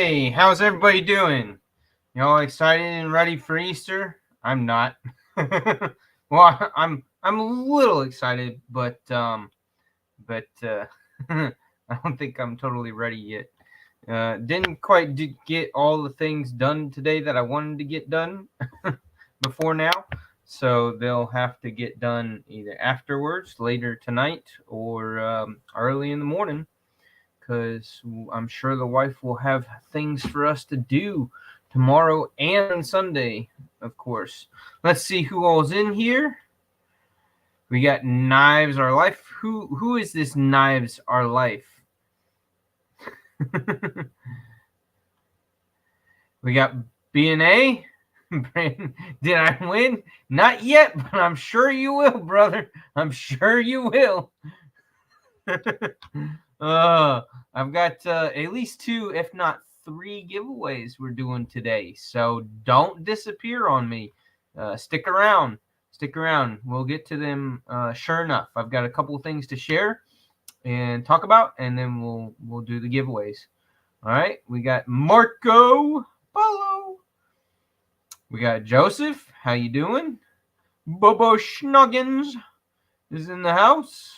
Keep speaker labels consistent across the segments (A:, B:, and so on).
A: Hey, how's everybody doing? Y'all excited and ready for Easter? I'm not. Well, I'm a little excited, but I don't think I'm totally ready yet. Didn't quite get all the things done today that I wanted to get done before now, so they'll have to get done either afterwards, later tonight, or early in the morning, because I'm sure the wife will have things for us to do tomorrow and Sunday, of course. Let's see who all's in here. We got Knives Our Life. Who is this Knives Our Life? We got BNA. Did I win? Not yet, but I'm sure you will, brother. I'm sure you will. I've got at least 2, if not 3 giveaways we're doing today. So don't disappear on me. Stick around. Stick around. We'll get to them sure enough. I've got a couple of things to share and talk about, and then we'll do the giveaways. All right. We got Marco Polo. We got Joseph. How you doing? Bobo Schnuggins is in the house.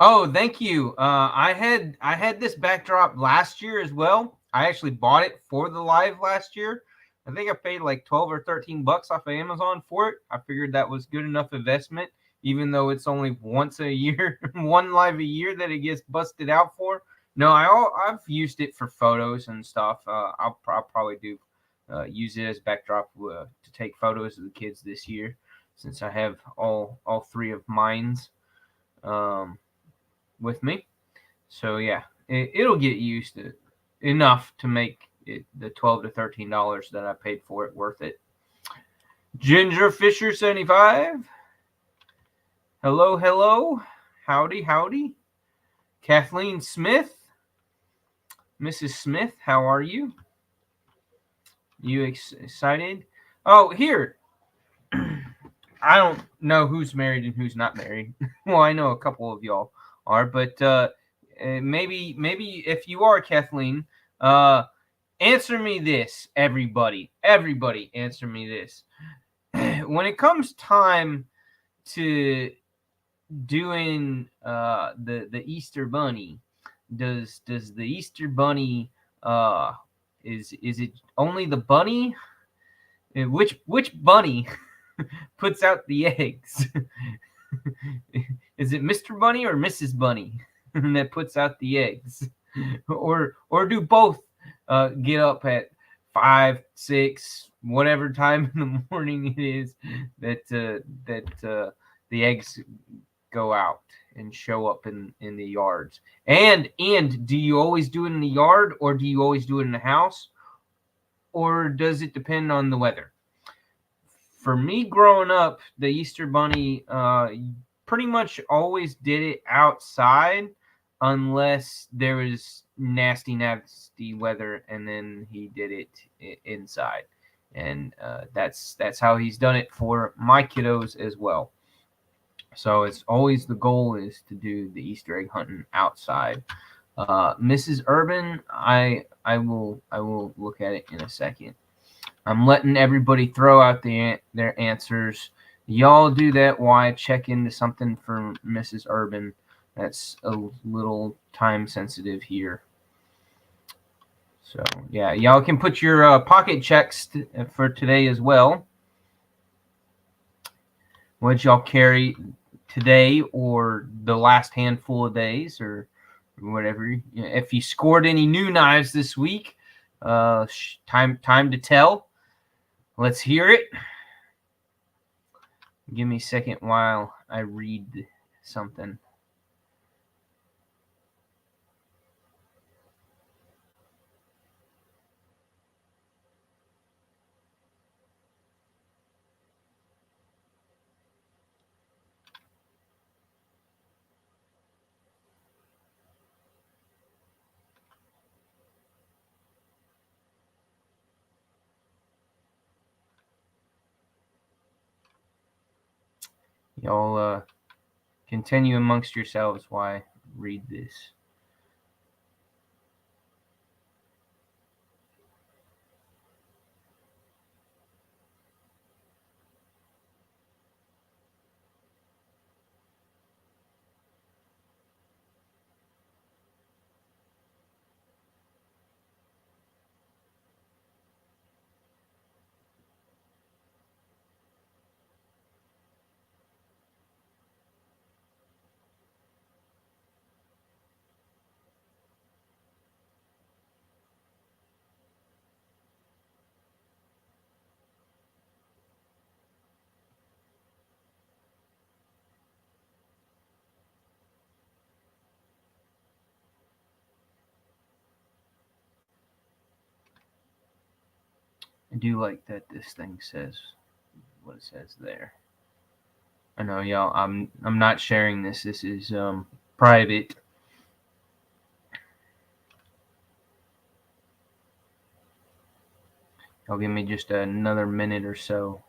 A: Oh, thank you. I had this backdrop last year as well. I actually bought it for the live last year. I think I paid like 12 or 13 bucks off of Amazon for it. I figured that was good enough investment, even though it's only once a year, one live a year that it gets busted out for. No, I've used it for photos and stuff. I'll probably do use it as backdrop to take photos of the kids this year, since I have all 3 of mines. With me. So yeah, it'll get used to enough to make it the $12 to $13 that I paid for it worth it. Ginger Fisher 75. Hello, hello. Howdy, howdy. Kathleen Smith. Mrs. Smith, how are you? You excited? Oh, here. I don't know who's married and who's not married. Well, I know a couple of y'all are, but maybe if you are, Kathleen, answer me this, everybody. Everybody, answer me this. When it comes time to doing the Easter Bunny, does the Easter Bunny is it only the bunny? Which bunny puts out the eggs? Is it Mr. Bunny or Mrs. Bunny that puts out the eggs? Or do both get up at 5, 6, whatever time in the morning it is that the eggs go out and show up in the yards? And do you always do it in the yard, or do you always do it in the house, or does it depend on the weather? For me, growing up, the Easter Bunny pretty much always did it outside, unless there was nasty weather, and then he did it inside. And that's how he's done it for my kiddos as well. So it's always the goal is to do the Easter egg hunting outside. Mrs. Urban, I will look at it in a second. I'm letting everybody throw out their answers. Y'all do that while I check into something for Mrs. Urban that's a little time sensitive here. So, yeah, y'all can put your pocket checks for today as well. What y'all carry today, or the last handful of days, or whatever. If you scored any new knives this week, time to tell. Let's hear it. Give me a second while I read something. Y'all continue amongst yourselves while I read this. I do like that this thing says what it says there. I know, y'all. I'm not sharing this. This is private. Y'all give me just another minute or so.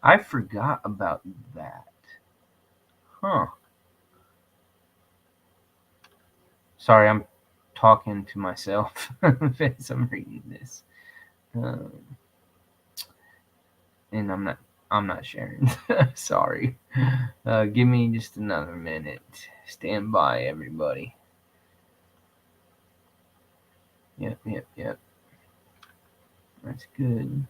A: I forgot about that. Huh. Sorry, I'm talking to myself as I'm reading this. Um, and I'm not sharing. Sorry. Give me just another minute. Stand by, everybody. Yep. That's good.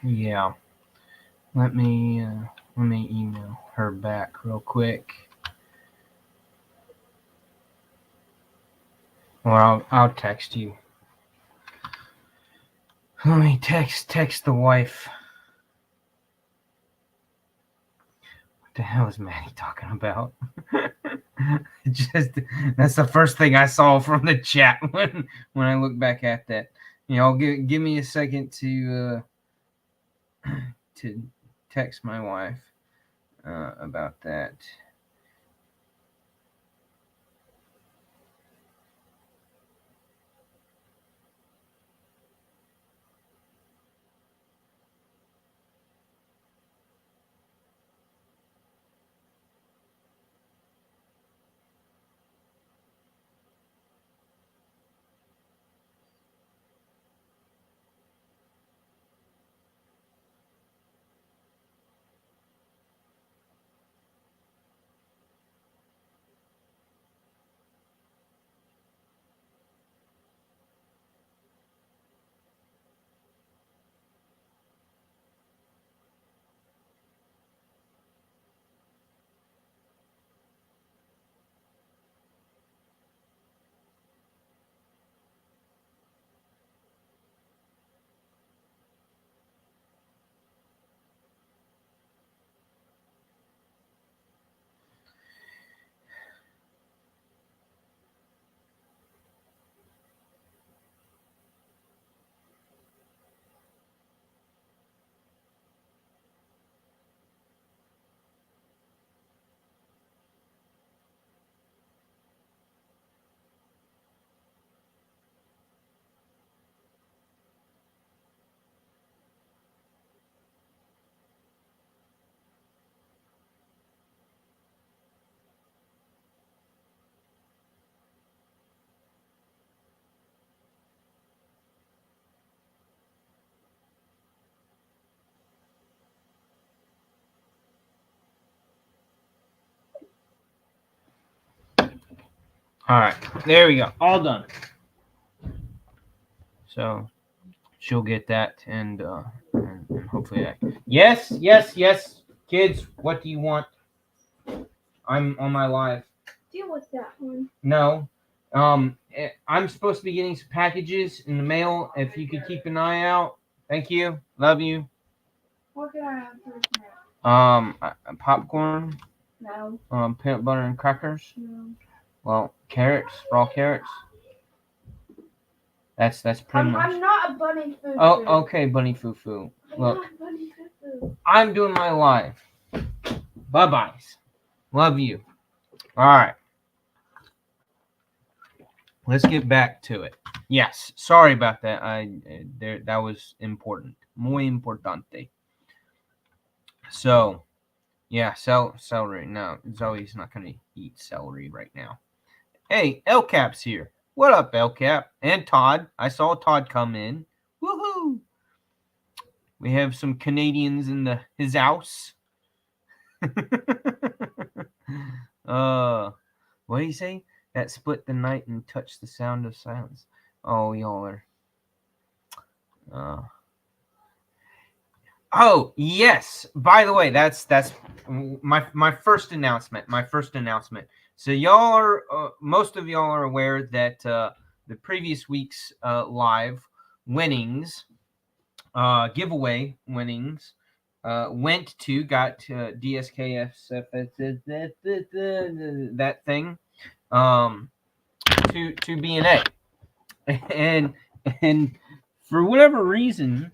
A: Yeah. Let me email her back real quick. Or I'll text you. Let me text the wife. What the hell is Maddie talking about? Just that's the first thing I saw from the chat when I look back at that. You know, give me a second to text my wife. about that. All right, there we go. All done. So she'll get that, and hopefully Yes, yes, yes, kids. What do you want? I'm on my live.
B: Deal with that one.
A: No. I'm supposed to be getting some packages in the mail. If you could keep an eye out. Thank you. Love you.
B: What can I have for a snack?
A: Popcorn.
B: No.
A: Peanut butter and crackers.
B: No.
A: Well, carrots, raw carrots. That's pretty much.
B: I'm not a bunny foo.
A: Oh, okay, bunny foo foo. Look,
B: Bunny foo.
A: I'm doing my live. Bye byes. Love you. All right. Let's get back to it. Yes, sorry about that. That was important. Muy importante. So, yeah, celery. No, Zoe's not gonna eat celery right now. Hey, El Cap's here. What up, El Cap? And Todd. I saw Todd come in. Woohoo! We have some Canadians in his house. What do you say? That split the night and touched the sound of silence. Oh, y'all are. Oh yes. By the way, that's my first announcement. So y'all are most of y'all are aware that the previous week's live winnings, giveaway winnings, went to DSKF that thing to B&A, and for whatever reason,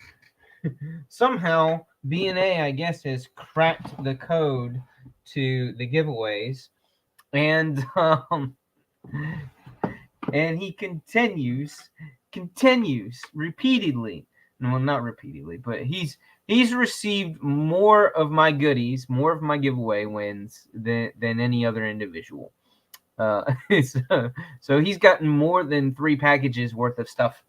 A: somehow B&A, I guess, has cracked the code to the giveaways, and he continues repeatedly. No, not repeatedly, but he's received more of my goodies, more of my giveaway wins than any other individual. So he's gotten more than 3 packages worth of stuff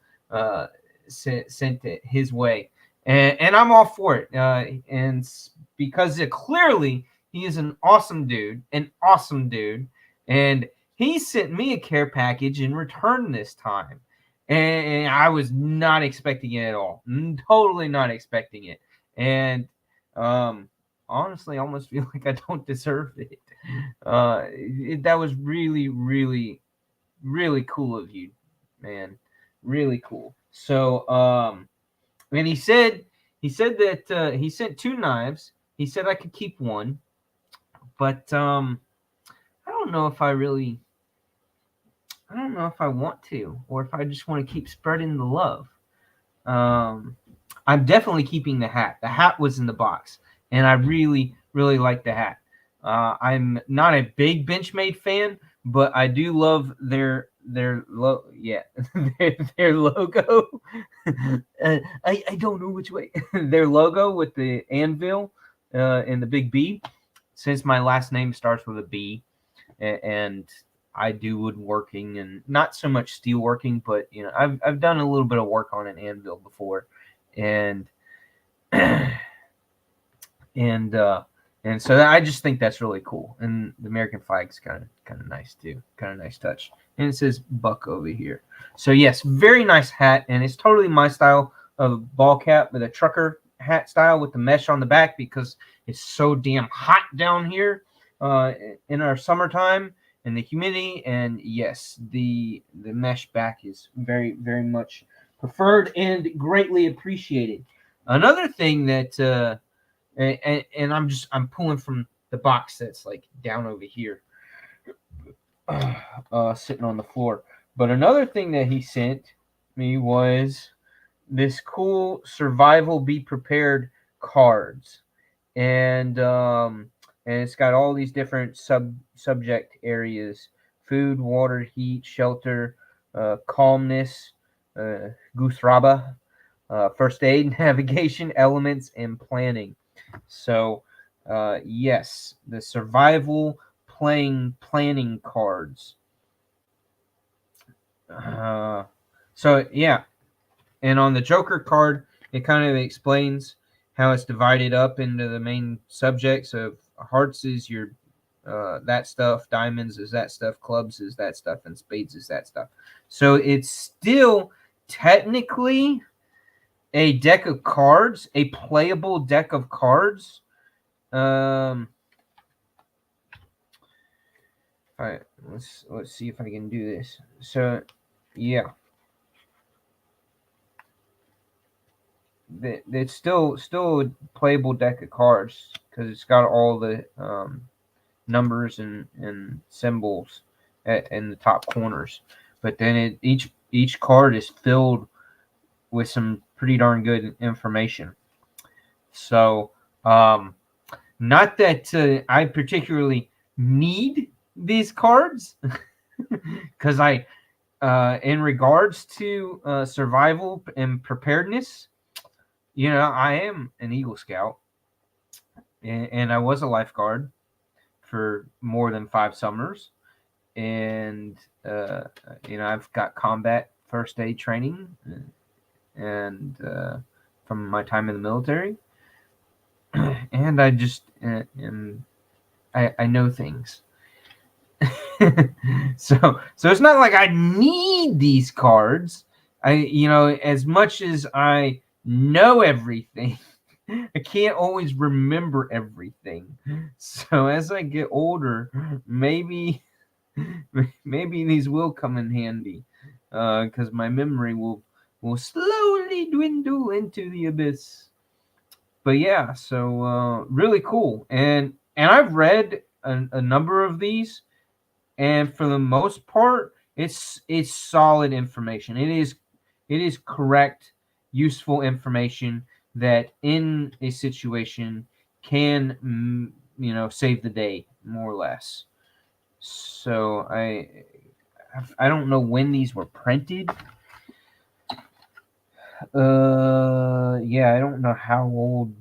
A: sent his way, and I'm all for it. And because clearly he is an awesome dude, and he sent me a care package in return this time, and I was not expecting it at all. Totally not expecting it, and honestly, I almost feel like I don't deserve it. That was really, really, really cool of you, man. Really cool. So, and he said that he sent 2 knives. He said I could keep one, but I don't know if I want to, or if I just want to keep spreading the love. I'm definitely keeping the hat. The hat was in the box, and I really, really like the hat. I'm not a big Benchmade fan, but I do love their their logo. I don't know which way. Their logo with the anvil and the big B. Since my last name starts with a B, and I do woodworking and not so much steel working, but I've done a little bit of work on an anvil before, and and so I just think that's really cool. And the American flag's kind of nice too, kind of nice touch. And it says Buck over here. So yes, very nice hat, and it's totally my style of ball cap with a trucker hat style with the mesh on the back because it's so damn hot down here in our summertime and the humidity. And yes, the mesh back is very, very much preferred and greatly appreciated. Another thing that and I'm pulling from the box that's like down over here, sitting on the floor. But another thing that he sent me was this cool survival be prepared cards, and it's got all these different subject areas: food, water, heat, shelter, calmness, Guthraba, first aid, navigation, elements, and planning. So, yes, the survival planning cards. So yeah, and on the Joker card, it kind of explains how it's divided up into the main subjects of hearts is your that stuff, diamonds is that stuff, clubs is that stuff, and spades is that stuff. So it's still technically a deck of cards, a playable deck of cards. All right, let's see if I can do this. So, yeah, it's still a playable deck of cards because it's got all the numbers and symbols in the top corners. But then each card is filled with some pretty darn good information. So, not that I particularly need these cards, because in regards to survival and preparedness, I am an Eagle Scout, and I was a lifeguard for more than 5 summers, and I've got combat first aid training, and from my time in the military, and I just I know things. so it's not like I need these cards. As much as I know everything, I can't always remember everything. So as I get older, maybe these will come in handy, because my memory will slowly dwindle into the abyss. But yeah, so really cool, and I've read a number of these, and for the most part, it's solid information. It is correct, useful information that in a situation can save the day more or less. So I don't know when these were printed. Yeah, I don't know how old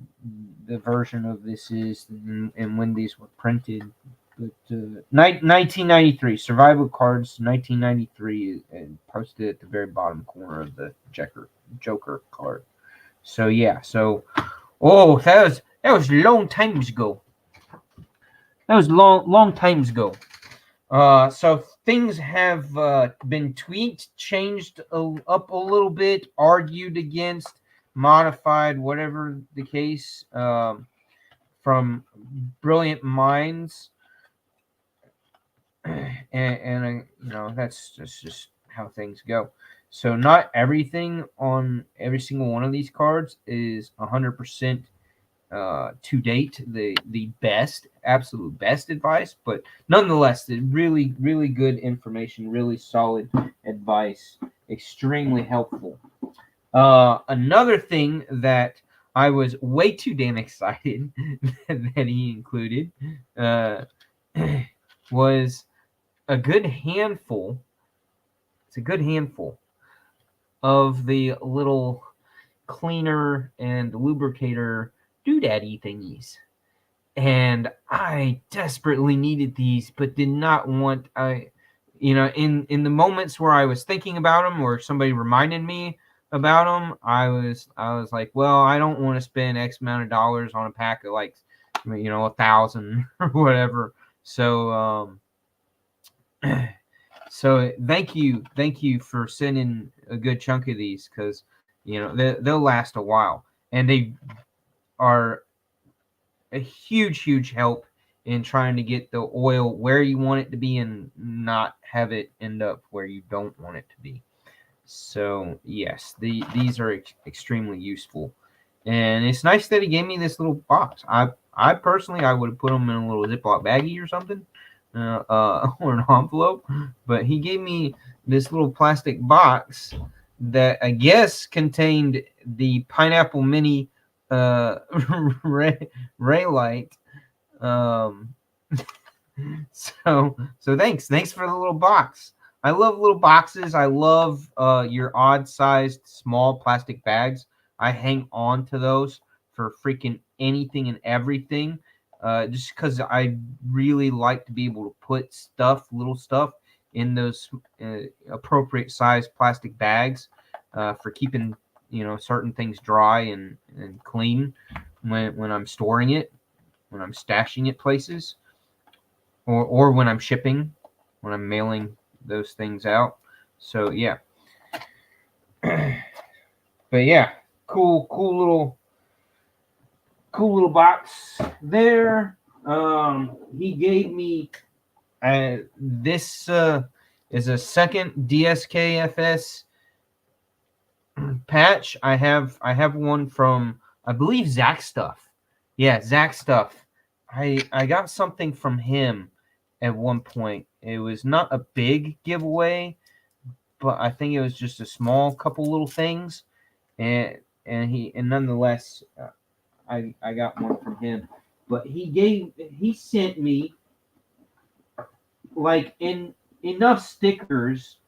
A: the version of this is and when these were printed. But 1993, survival cards, 1993, and posted at the very bottom corner of the Joker card. So yeah, that was long times ago. That was long times ago. So things have been tweaked, changed up a little bit, argued against, modified, whatever the case, from brilliant minds. And that's just how things go. So not everything on every single one of these cards is 100% to date the absolute best advice, but nonetheless, the really, really good information, really solid advice, extremely helpful. Another thing that I was way too damn excited that he included was a good handful. It's a good handful of the little cleaner and lubricator doodaddy thingies. And I desperately needed these, but did not want in the moments where I was thinking about them or somebody reminded me about them, I was like, well, I don't want to spend X amount of dollars on a pack of like 1,000 or whatever. So so thank you for sending a good chunk of these, because they'll last a while, and they are a huge help in trying to get the oil where you want it to be and not have it end up where you don't want it to be. So yes, these are extremely useful, and it's nice that he gave me this little box. I personally, I would have put them in a little Ziploc baggie or something, or an envelope, but he gave me this little plastic box that I guess contained the Pineapple Mini Raylight. So thanks for the little box. I love little boxes. I love your odd-sized small plastic bags. I hang on to those for freaking anything and everything, just because I really like to be able to put little stuff, in those appropriate size plastic bags for keeping certain things dry and clean when I'm storing it, when I'm stashing it places, or when I'm shipping, when I'm mailing those things out. So yeah. But yeah, cool little box there. He gave me this is a second DSKFS patch. I have one from, I believe, Zach Stuff. Yeah, Zach Stuff. I got something from him at one point. It was not a big giveaway, but I think it was just a small couple little things, and nonetheless, I got one from him. But he sent me like enough stickers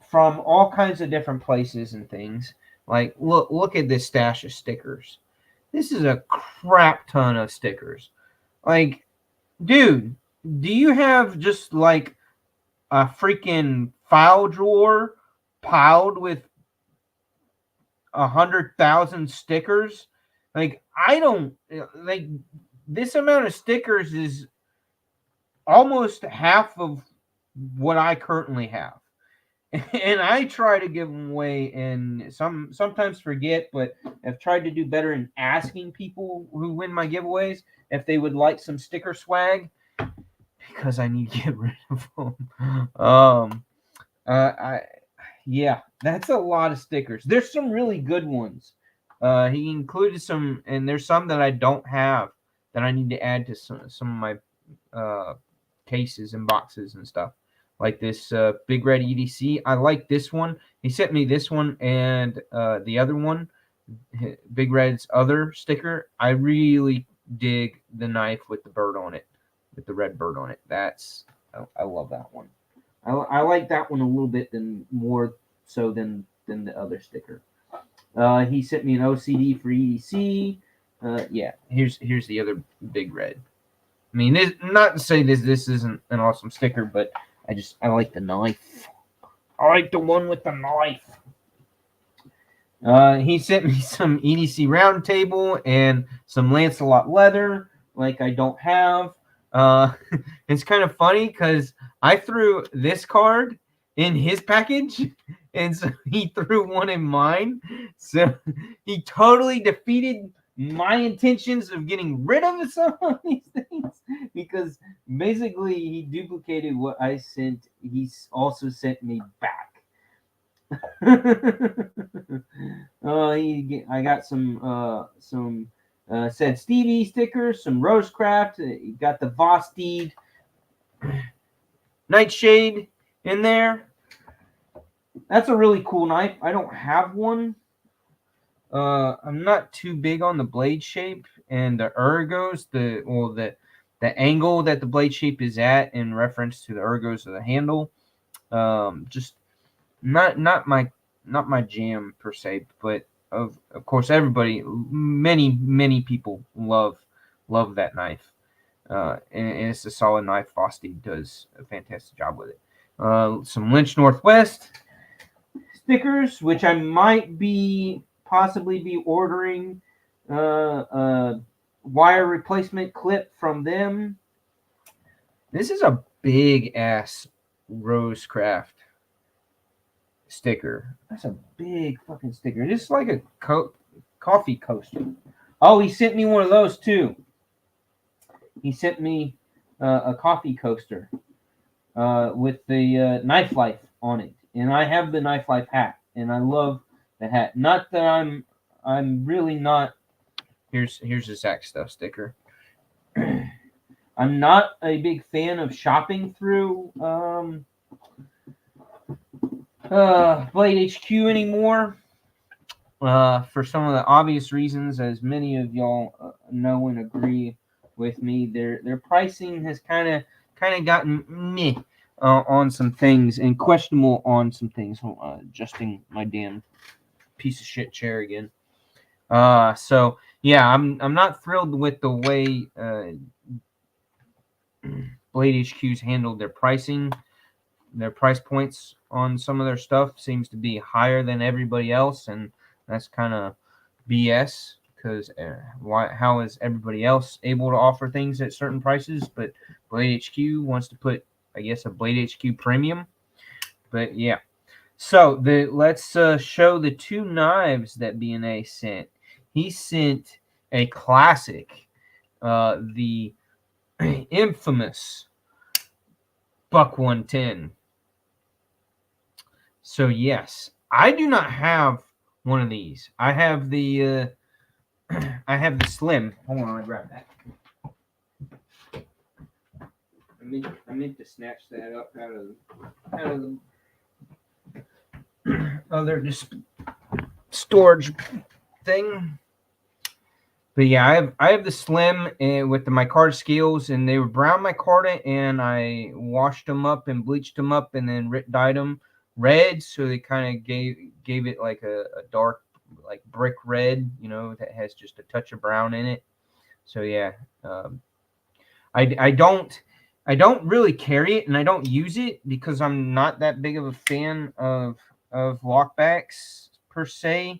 A: from all kinds of different places and things. Like, look at this stash of stickers. This is a crap ton of stickers. Like, dude, do you have just like a freaking file drawer piled with 100,000 stickers? Like, I don't like this amount of stickers is almost half of what I currently have. And I try to give them away, and sometimes forget, but I've tried to do better in asking people who win my giveaways if they would like some sticker swag, because I need to get rid of them. Yeah, that's a lot of stickers. There's some really good ones. He included some, and there's some that I don't have that I need to add to some of my cases and boxes and stuff. Like this Big Red EDC. I like this one. He sent me this one and the other one, Big Red's other sticker. I really dig the knife with the bird on it, with the red bird on it. I love that one. I like that one a little bit more so than the other sticker. He sent me an OCD for EDC. Yeah, here's the other Big Red. I mean, not to say this isn't an awesome sticker, but I like the knife. I like the one with the knife. He sent me some EDC round table and some Lancelot leather, like I don't have. It's kind of funny because I threw this card in his package, and so he threw one in mine. So he totally defeated my intentions of getting rid of some of these things, because basically he duplicated what I sent. He also sent me back. I got some said Stevie stickers, some Rosecraft. You got the Vosteed Nightshade in there. that's a really cool knife. I don't have one. I'm not too big on the blade shape and the ergos, the angle that the blade shape is at in reference to the ergos of the handle. Just not my jam per se, but of course everybody, many people love that knife. And it's a solid knife. Fosti does a fantastic job with it. Some Lynch Northwest stickers, which I might be possibly be ordering a wire replacement clip from them. This is a big ass Rosecraft sticker. That's a big fucking sticker. This is like a coffee coaster. Oh, he sent me one of those too. He sent me a coffee coaster with the Knife Life on it, and I have the Knife Life hat, and I love the hat. Not that I'm really not. Here's the Zach Stuff sticker. I'm not a big fan of shopping through Blade HQ anymore. For some of the obvious reasons, as many of y'all know and agree with me, their pricing has kind of gotten meh on some things and questionable on some things. Adjusting my damn piece of shit chair again. So yeah, I'm not thrilled with the way Blade HQ's handled their pricing. Their price points on some of their stuff seems to be higher than everybody else, and that's kind of BS. Because how is everybody else able to offer things at certain prices, but Blade HQ wants to put, I guess, a Blade HQ premium? But yeah. So let's show the two knives that B&A sent. He sent a classic, the infamous Buck 110. So yes, I do not have one of these. I have the slim. Hold on, I grab that. I meant to snatch that up out of the other storage thing. But yeah, I have the slim with the micarta scales, and they were brown micarta, and I washed them up and bleached them up, and then dyed them red, so they kind of gave it like a dark, like brick red, that has just a touch of brown in it. So yeah, I don't really carry it, and I don't use it because I'm not that big of a fan of lockbacks per se.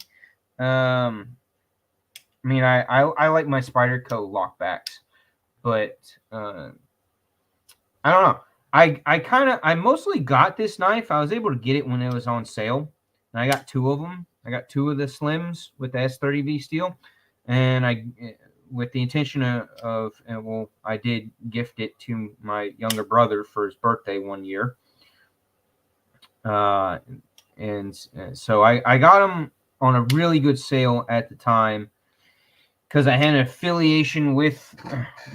A: I mean, I like my Spyderco lockbacks, but I don't know. I mostly got this knife. I was able to get it when it was on sale, and I got two of them. I got two of the slims with the S30V steel, and with the intention of I did gift it to my younger brother for his birthday one year. And so I got them on a really good sale at the time, because I had an affiliation with,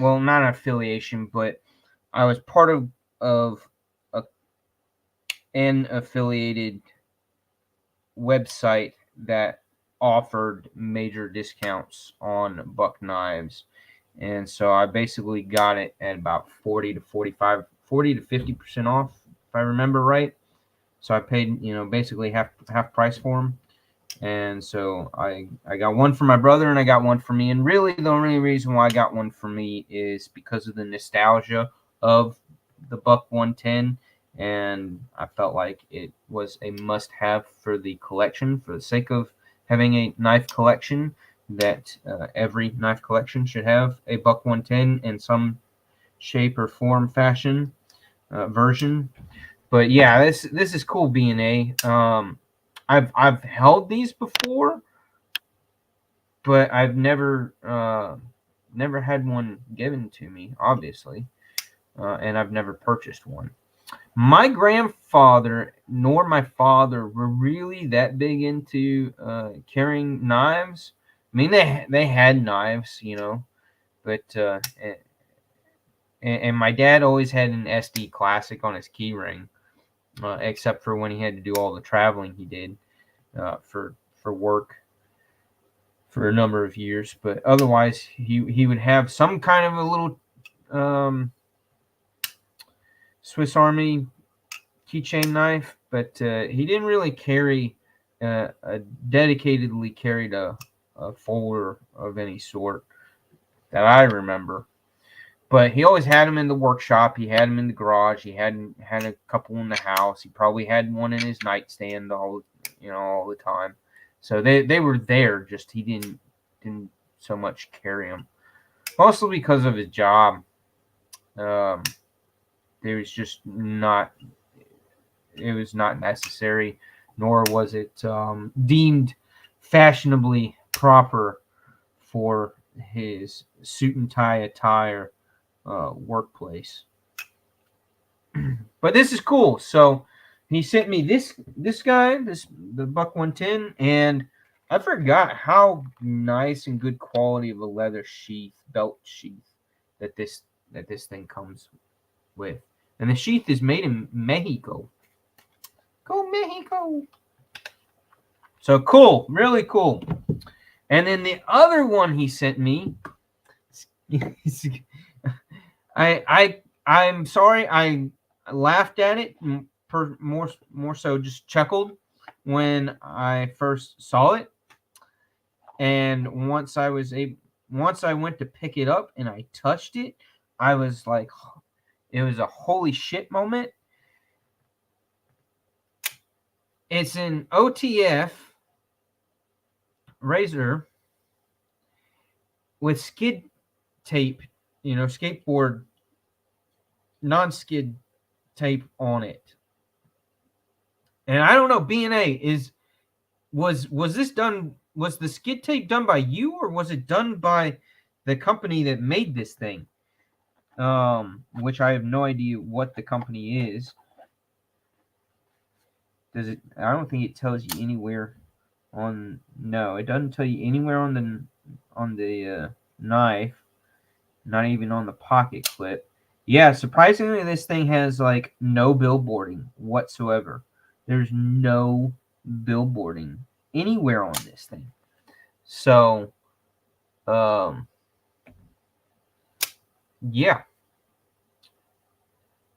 A: well, not an affiliation, but I was part of an affiliated website that offered major discounts on Buck knives. And so I basically got it at about 40 to 50% off, if I remember right. So I paid, basically half price for them. And so I got one for my brother, and I got one for me. And really, the only reason why I got one for me is because of the nostalgia of the Buck 110. And I felt like it was a must-have for the collection, for the sake of having a knife collection, that every knife collection should have a Buck 110 in some shape or form, fashion, version. But yeah, this is cool, B&A. I've held these before, but I've never had one given to me, obviously, and I've never purchased one. My grandfather nor my father were really that big into carrying knives. I mean, they had knives, but and my dad always had an SD Classic on his keyring. except for when he had to do all the traveling he did for work for a number of years. But otherwise, he would have some kind of a little Swiss Army keychain knife, but he didn't really carry dedicatedly carried a folder of any sort that I remember. But he always had them in the workshop. He had them in the garage. He had a couple in the house. He probably had one in his nightstand all the time. So they were there. Just he didn't so much carry them, mostly because of his job. It was just not. It was not necessary, nor was it deemed fashionably proper for his suit and tie attire workplace. But this is cool. So he sent me this guy, the Buck 110, and I forgot how nice and good quality of a leather belt sheath that this thing comes with. And the sheath is made in Mexico. Go Mexico. So cool, really cool. And then the other one he sent me, I'm sorry, I laughed at it more so just chuckled when I first saw it. And once I went to pick it up and I touched it, I was like, it was a holy shit moment. It's an OTF razor with skid tape, skateboard non-skid tape on it. And I don't know, B&A was this done? Was the skid tape done by you, or was it done by the company that made this thing? Which I have no idea what the company is. Does it? I don't think it tells you anywhere on. No, it doesn't tell you anywhere on the knife. Not even on the pocket clip. Yeah, surprisingly, this thing has like no billboarding whatsoever. There's no billboarding anywhere on this thing. So, yeah.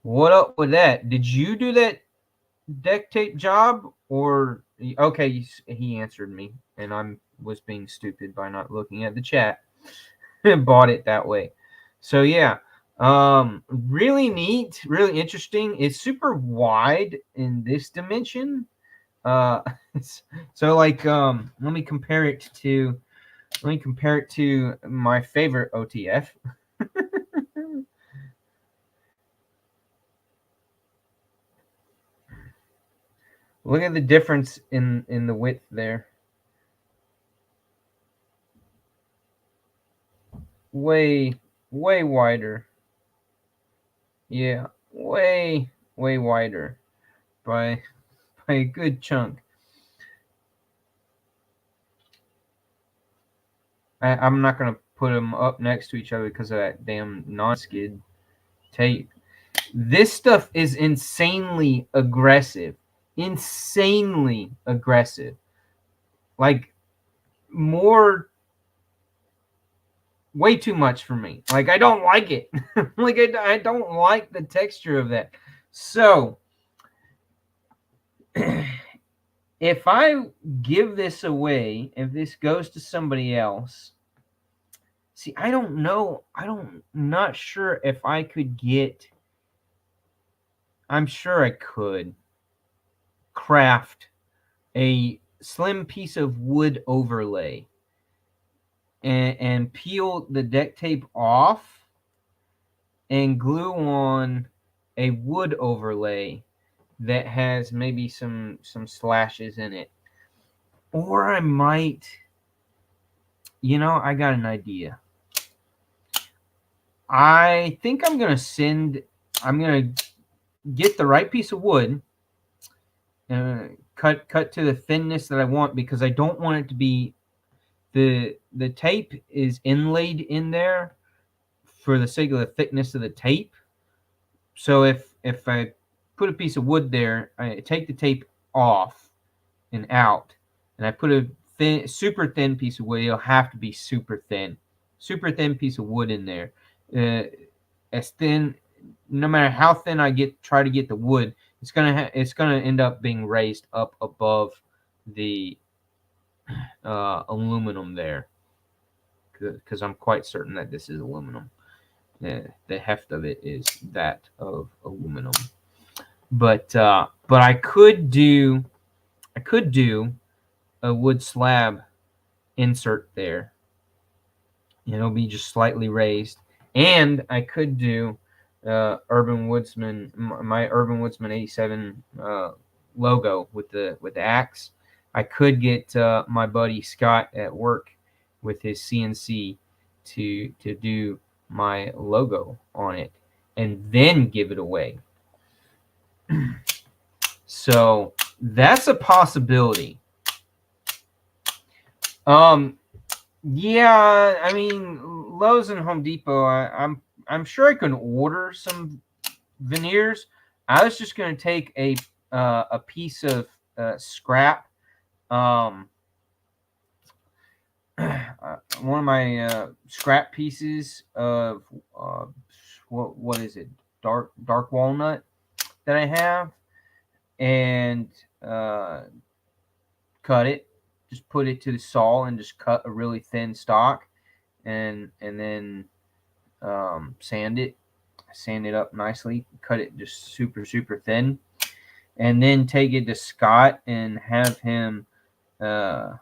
A: What up with that? Did you do that deck tape job, or okay? He answered me, and I was being stupid by not looking at the chat. Bought it that way. So yeah, really neat, really interesting. It's super wide in this dimension. So like, let me compare it to my favorite OTF. Look at the difference in the width there. Way wider. Yeah, way wider by a good chunk. I'm not going to put them up next to each other because of that damn non-skid tape. This stuff is insanely aggressive. Like, way too much for me. Like, I don't like it. Like, I don't like the texture of that. So, if I give this away, if this goes to somebody else, see, I don't know. I'm not sure if I could get. I'm sure I could craft a slim piece of wood overlay and peel the deck tape off and glue on a wood overlay that has maybe some slashes in it. Or I might, I got an idea. I think I'm going to get the right piece of wood, cut to the thinness that I want, because I don't want it to be, the tape is inlaid in there for the sake of the thickness of the tape. So if I put a piece of wood there. I take the tape off and out, and I put a super thin piece of wood. It'll have to be super thin piece of wood in there. As thin, no matter how thin I try to get the wood, it's gonna end up being raised up above the aluminum there, because I'm quite certain that this is aluminum. The heft of it is that of aluminum. But I could do a wood slab insert there. It'll be just slightly raised, and I could do Urban Woodsman, my Urban Woodsman 87 logo with the axe. I could get my buddy Scott at work with his CNC to do my logo on it, and then give it away. So that's a possibility. Yeah, I mean, Lowe's and Home Depot, I'm sure I can order some veneers. I was just going to take a piece of scrap. One of my scrap pieces of what is it? Dark walnut that I have, and cut it. Just put it to the saw and just cut a really thin stock, and then sand it up nicely. Cut it just super thin, and then take it to Scott and have him. If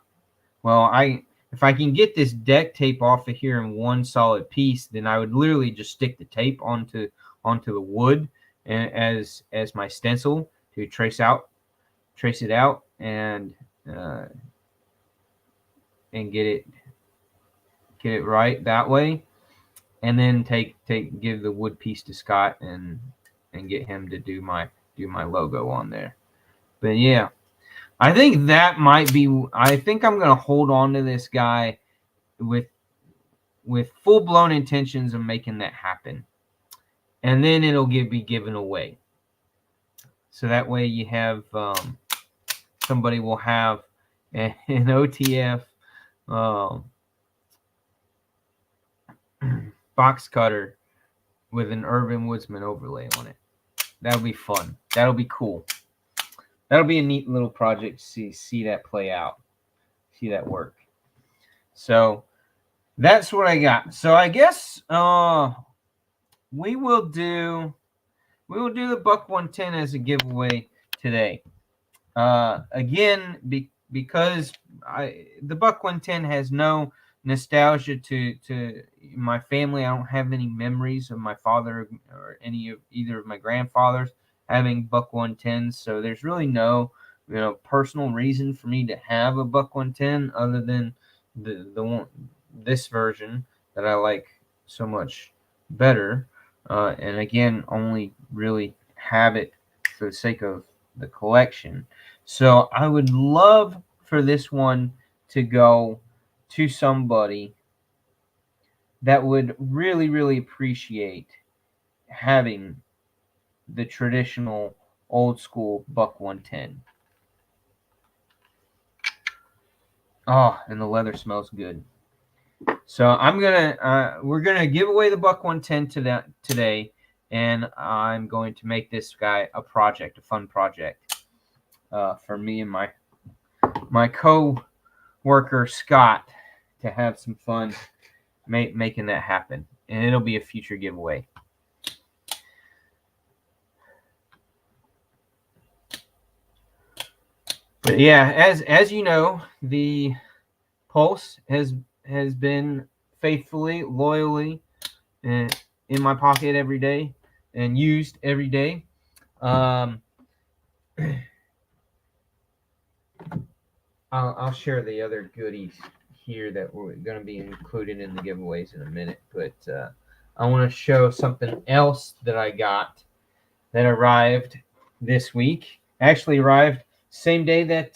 A: I can get this deck tape off of here in one solid piece, then I would literally just stick the tape onto the wood as my stencil to trace it out, and get it right that way, and then give the wood piece to Scott and get him to do my logo on there. But yeah, I think that might be. I think I'm gonna hold on to this guy with full blown intentions of making that happen, and then it'll be given away. So that way you have somebody will have an OTF box cutter with an Urban Woodsman overlay on it. That'll be fun. That'll be cool. That'll be a neat little project to see that play out, see that work. So that's what I got. So I guess we will do the Buck 110 as a giveaway today. Again, because the Buck 110 has no nostalgia to my family. I don't have any memories of my father or either of my grandfathers having Buck 110s. So there's really no personal reason for me to have a Buck 110 other than this version that I like so much better. And again, only really have it for the sake of the collection. So I would love for this one to go to somebody that would really, really appreciate having the traditional old school Buck 110. Oh, and the leather smells good. So we're gonna give away the Buck 110 today, and I'm going to make this guy a fun project, for me and my co-worker Scott to have some fun making that happen, and it'll be a future giveaway. But yeah, as you know, the Pulse has been faithfully, loyally in my pocket every day and used every day. I'll share the other goodies here that we're going to be included in the giveaways in a minute, but I want to show something else that I got that arrived this week. Actually arrived same day that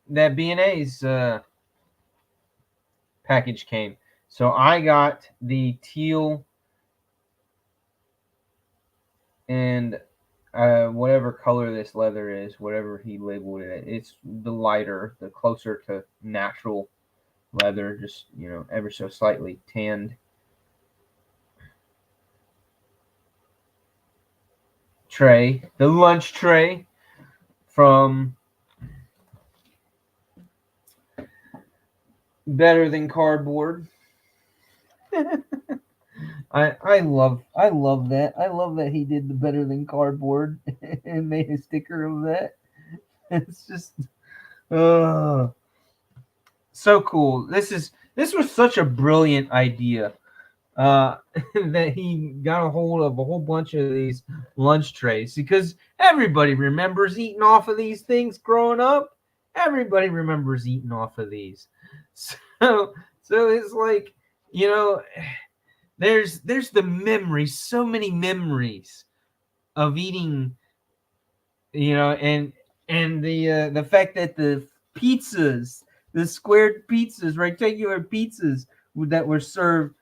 A: that B&A's package came. So I got the teal and whatever color this leather is, whatever he labeled it, it's the lighter, the closer to natural leather, just ever so slightly tanned. Tray, the lunch tray from Better Than Cardboard. I love that. I love that he did the Better Than Cardboard and made a sticker of that. It's just so cool. This was such a brilliant idea. That he got a hold of a whole bunch of these lunch trays, because everybody remembers eating off of these things growing up. Everybody remembers eating off of these. So it's like, there's the memories, so many memories of eating, and the fact that the pizzas, the squared pizzas, rectangular pizzas that were served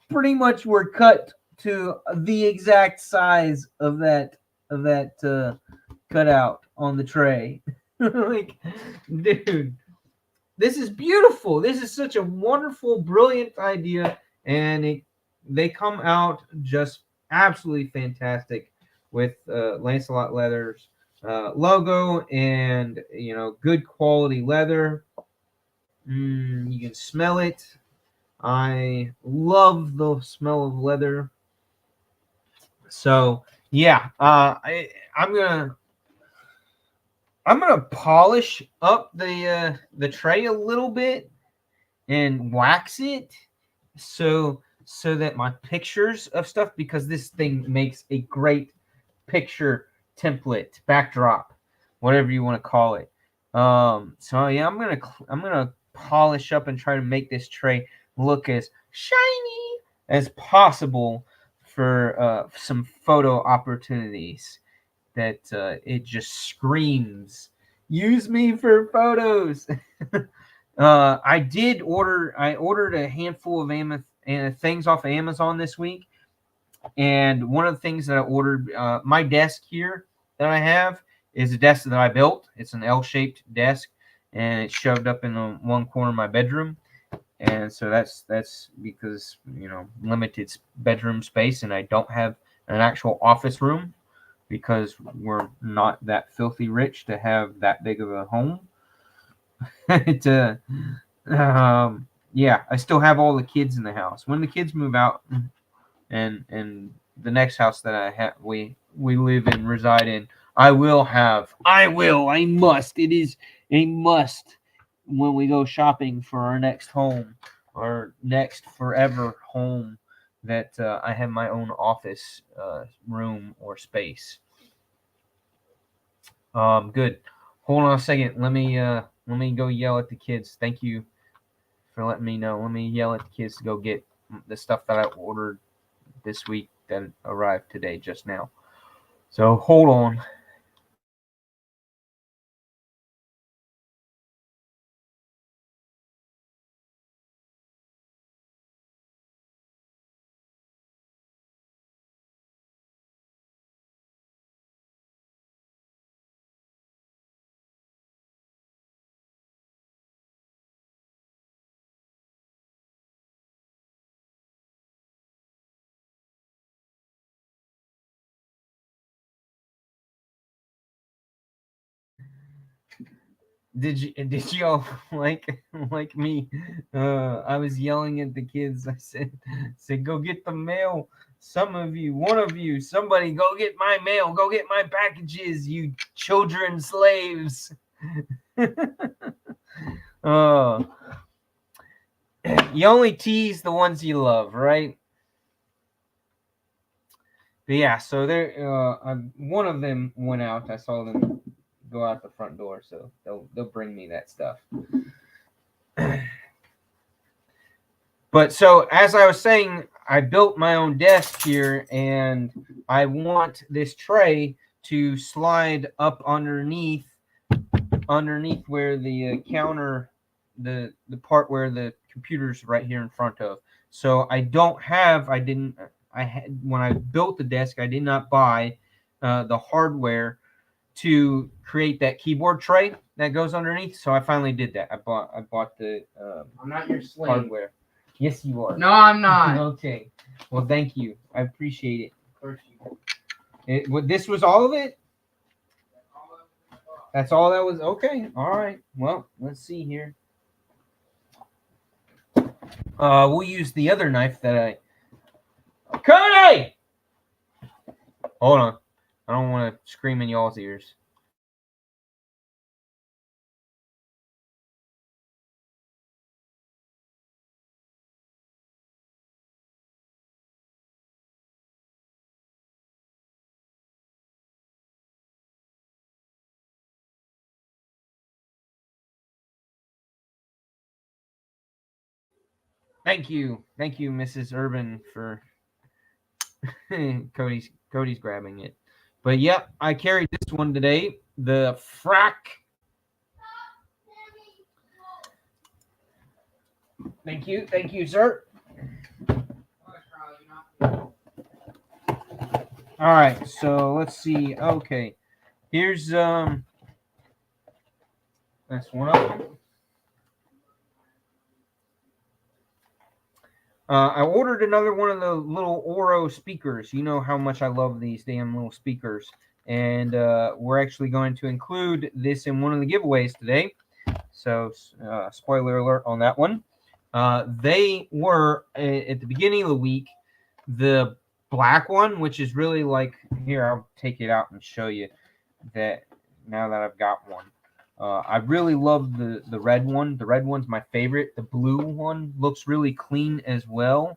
A: pretty much were cut to the exact size of that cutout on the tray. Like, dude, this is beautiful. This is such a wonderful, brilliant idea, and they come out just absolutely fantastic with Lancelot Leather's logo, and good quality leather. You can smell it. I love the smell of leather. So yeah, I'm gonna polish up the tray a little bit and wax it so that my pictures of stuff, because this thing makes a great picture template, backdrop, whatever you want to call it. So yeah, I'm gonna polish up and try to make this tray look as shiny as possible for some photo opportunities that it just screams, use me for photos. I ordered a handful of things off of Amazon this week, and one of the things that I ordered, my desk here that I have is a desk that I built. It's an L-shaped desk, and it's shoved up in one corner of my bedroom. And so that's because limited bedroom space, and I don't have an actual office room because we're not that filthy rich to have that big of a home. Yeah, I still have all the kids in the house. When the kids move out, and the next house that we live in, reside in, I must. It is a must when we go shopping for our next home, our next forever home, that I have my own office room or space. Good. Hold on a second. Let me go yell at the kids. Thank you for letting me know. Let me yell at the kids to go get the stuff that I ordered this week that arrived today just now. So hold on. Did y'all like me? I was yelling at the kids. I said go get the mail. Some of you, one of you, somebody go get my mail. Go get my packages, you children slaves. You only tease the ones you love, right? But yeah, so there, one of them went out. I saw them go out the front door, so they'll bring me that stuff. But so, as I was saying, I built my own desk here, and I want this tray to slide up underneath where the counter, the part where the computer's right here in front of. So when I built the desk, I did not buy the hardware to create that keyboard tray that goes underneath. So I finally did that. I bought the
C: I'm not your slave.
A: hardware. Yes, you are.
C: No, I'm not.
A: Okay. Well, thank you. I appreciate it.
C: Of course you.
A: This was all of it? That's all that was? Okay. All right. Well, let's see here. We'll use the other knife that I... Cody! Hold on. I don't want to scream in y'all's ears. Thank you, Mrs. Urban, for Cody's grabbing it. But yep, I carried this one today. The Frack. Thank you, sir. All right, so let's see. Okay, here's that's one of them. I ordered another one of the little Oro speakers. You know how much I love these damn little speakers. And we're actually going to include this in one of the giveaways today. So, spoiler alert on that one. They were, at the beginning of the week, the black one, which is really like, here, I'll take it out and show you that now that I've got one. I really love the red one. The red one's my favorite. The blue one looks really clean as well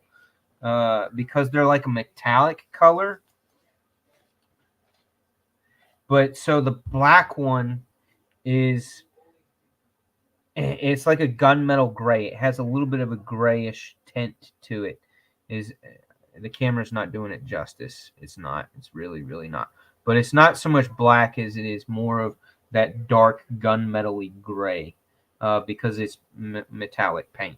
A: because they're like a metallic color. But so the black one it's like a gunmetal gray. It has a little bit of a grayish tint to it. The camera's not doing it justice. It's not. It's really, really not. But it's not so much black as it is more of that dark gunmetal-y gray because it's metallic paint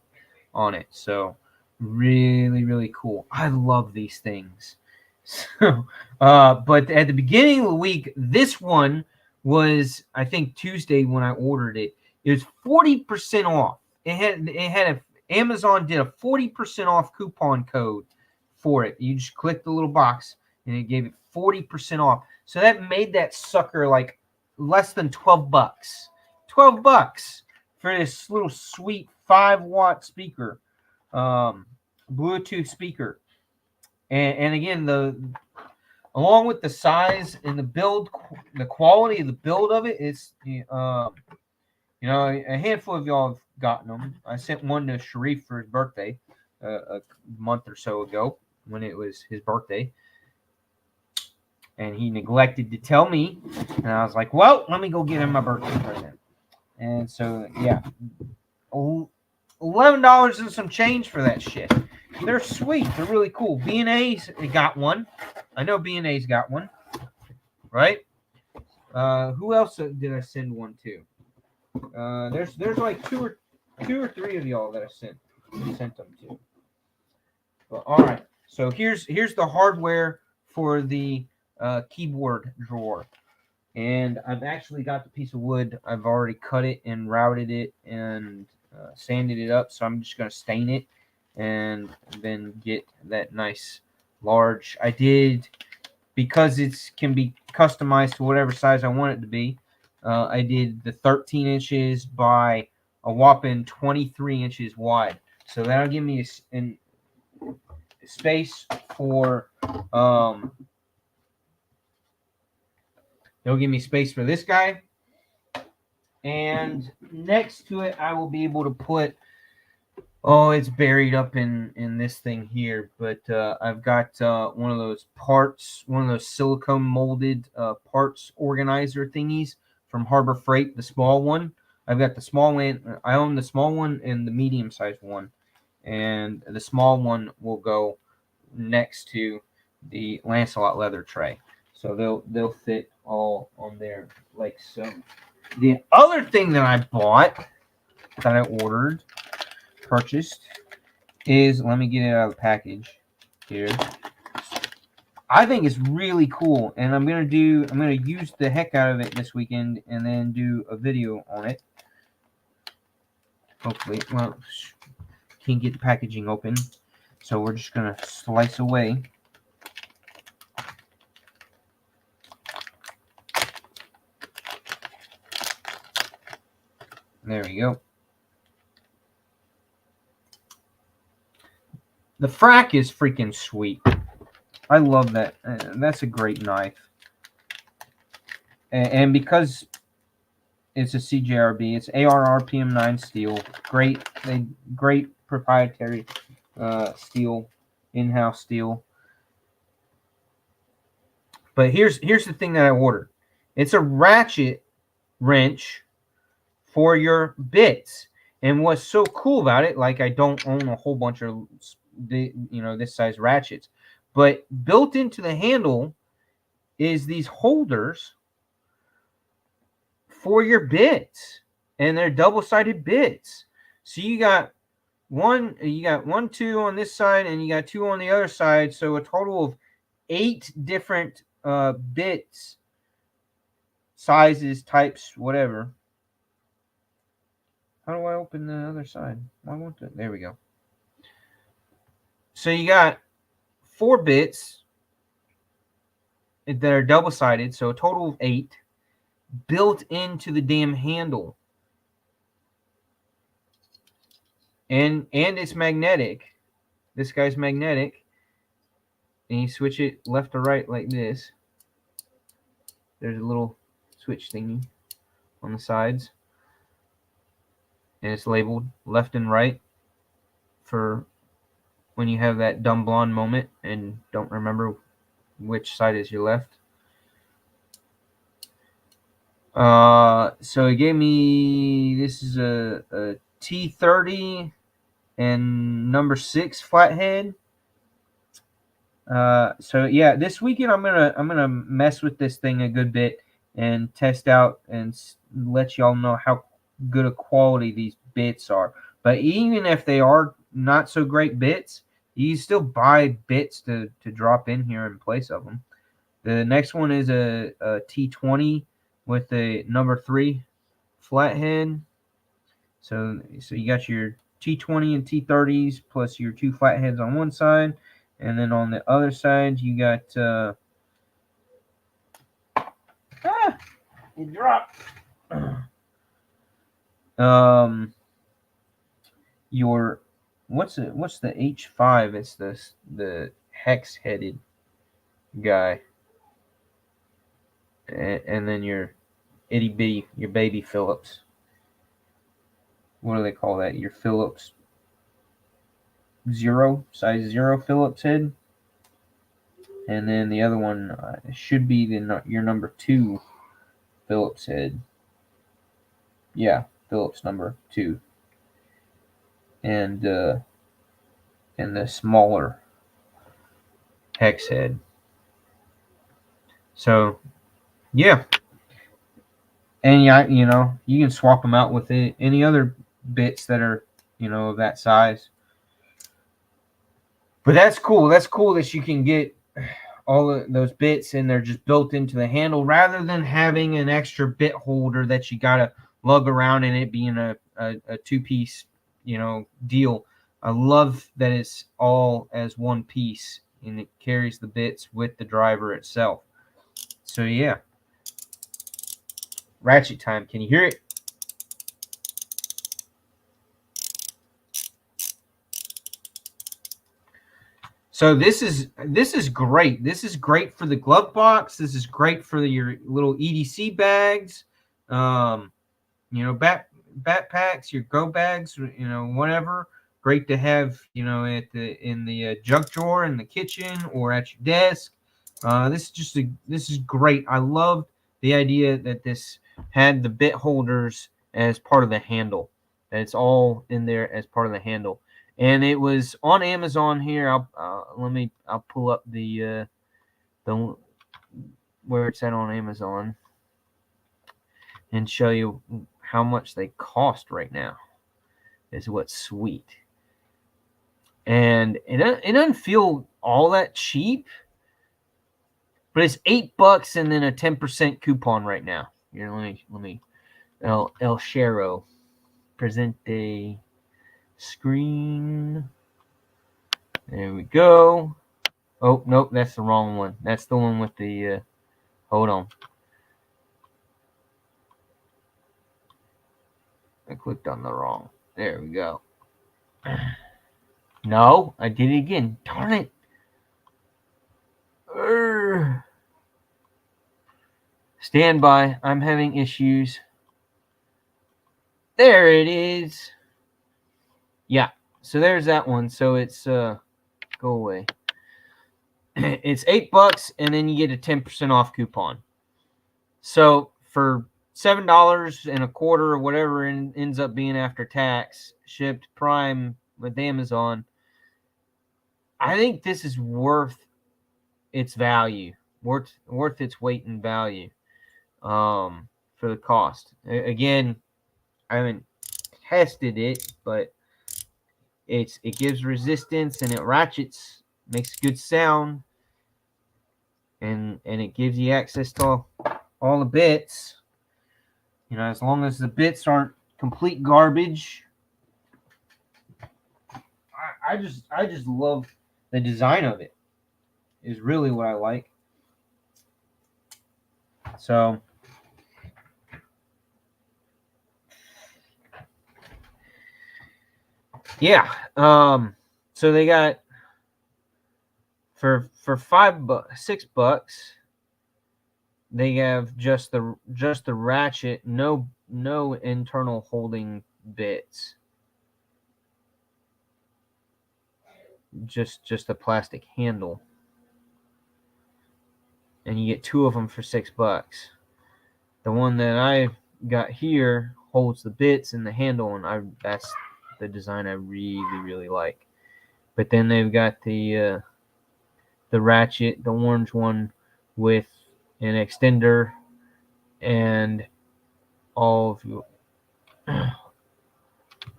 A: on it. So really, really cool. I love these things. So, but at the beginning of the week, this one was, I think, Tuesday when I ordered it. It was 40% off. Amazon did a 40% off coupon code for it. You just click the little box and it gave it 40% off. So that made that sucker like less than $12. $12 for this little sweet 5-watt speaker, Bluetooth speaker. And again, along with the size and the build, the quality of the build of it, it's a handful of y'all have gotten them. I sent one to Sharif for his birthday a month or so ago when it was his birthday. And he neglected to tell me. And I was like, well, let me go get him my birthday present. And so, yeah, $11 and some change for that shit. They're sweet. They're really cool. B&A's got one. I know B&A's got one. Right? Who else did I send one to? There's like two or three of y'all that I sent them to. But all right. So here's the hardware for the keyboard drawer. And I've actually got the piece of wood. I've already cut it and routed it and sanded it up. So I'm just going to stain it and then get that nice large. I did, because it can be customized to whatever size I want it to be. I did the 13 inches by a whopping 23 inches wide. So that'll give me a space for it'll give me space for this guy, and next to it I will be able to put, it's buried up in this thing here, but I've got one of those silicone molded parts organizer thingies from Harbor Freight, the small one. I've got the small one. I own the small one and the medium sized one, and the small one will go next to the Lancelot leather tray, so they'll fit all on there like so. The other thing that I bought, that I purchased, is, let me get it out of the package here. I think it's really cool, and I'm gonna use the heck out of it this weekend, and then do a video on it. Hopefully, well, can't get the packaging open, so we're just gonna slice away. There we go. The frack is freaking sweet. I love that. That's a great knife. And because it's a CJRB, it's AR RPM9 steel. Great proprietary steel, in-house steel. But here's the thing that I ordered. It's a ratchet wrench for your bits. And what's so cool about it, like I don't own a whole bunch of this size ratchets, but built into the handle is these holders for your bits, and they're double-sided bits. So you got one, two on this side, and you got two on the other side. So a total of 8 different bits, sizes, types, whatever. How do I open the other side? Why won't it? There we go. So you got 4 bits that are double-sided, so a total of 8 built into the damn handle. And it's magnetic. This guy's magnetic. And you switch it left or right like this. There's a little switch thingy on the sides. And it's labeled left and right for when you have that dumb blonde moment and don't remember which side is your left. So it gave me, this is a T30 and number 6 flathead. So yeah, this weekend I'm gonna mess with this thing a good bit and test out and let y'all know how good a quality these bits are. But even if they are not so great bits, you still buy bits to drop in here in place of them. The next one is a T20 with a number 3 flathead. So you got your T20 and T30s plus your 2 flatheads on one side, and then on the other side you got it dropped. Your what's the H5? It's the hex headed guy, and then your itty bitty, your baby Phillips. What do they call that? Your Phillips size 0 Phillips head, and then the other one should be your number 2 Phillips head. Yeah, Phillips number 2, and the smaller hex head. So yeah, and yeah, you can swap them out with any other bits that are of that size. But that's cool. That's cool that you can get all of those bits and they're just built into the handle rather than having an extra bit holder that you gotta lug around and it being a 2-piece deal. I love that it's all as one piece and it carries the bits with the driver itself. So yeah, ratchet time. Can you hear it? So this is great. This is great for the glove box. This is great for your little EDC bags, backpacks, your go bags, whatever. Great to have, in the junk drawer in the kitchen or at your desk. This is great. I love the idea that this had the bit holders as part of the handle. That it's all in there as part of the handle. And it was on Amazon here. I'll pull up the where it's at on Amazon and show you how much they cost right now. Is what's sweet. And it doesn't feel all that cheap, But it's $8 and then a 10% coupon right now. Here, let me El Shero presente screen. There we go. Oh, nope, that's the wrong one. That's the one with the hold on. I clicked on the wrong. There we go. No, I did it again. Darn it. Stand by. I'm having issues. There it is. Yeah. So there's that one. So it's go away. It's $8 and then you get a 10% off coupon. So for $7.25 or whatever ends up being after tax, shipped Prime with Amazon, I think this is worth its value, worth its weight in value for the cost. Again, I haven't tested it, but it gives resistance and it ratchets, makes good sound, and it gives you access to all the bits. You know, as long as the bits aren't complete garbage. I just love the design of it. Is really what I like. So yeah, so they got for $6, they have just the ratchet, no internal holding bits, just a plastic handle, and you get 2 of them for $6. The one that I got here holds the bits and the handle, and that's the design I really like. But then they've got the ratchet, the orange one with an extender and all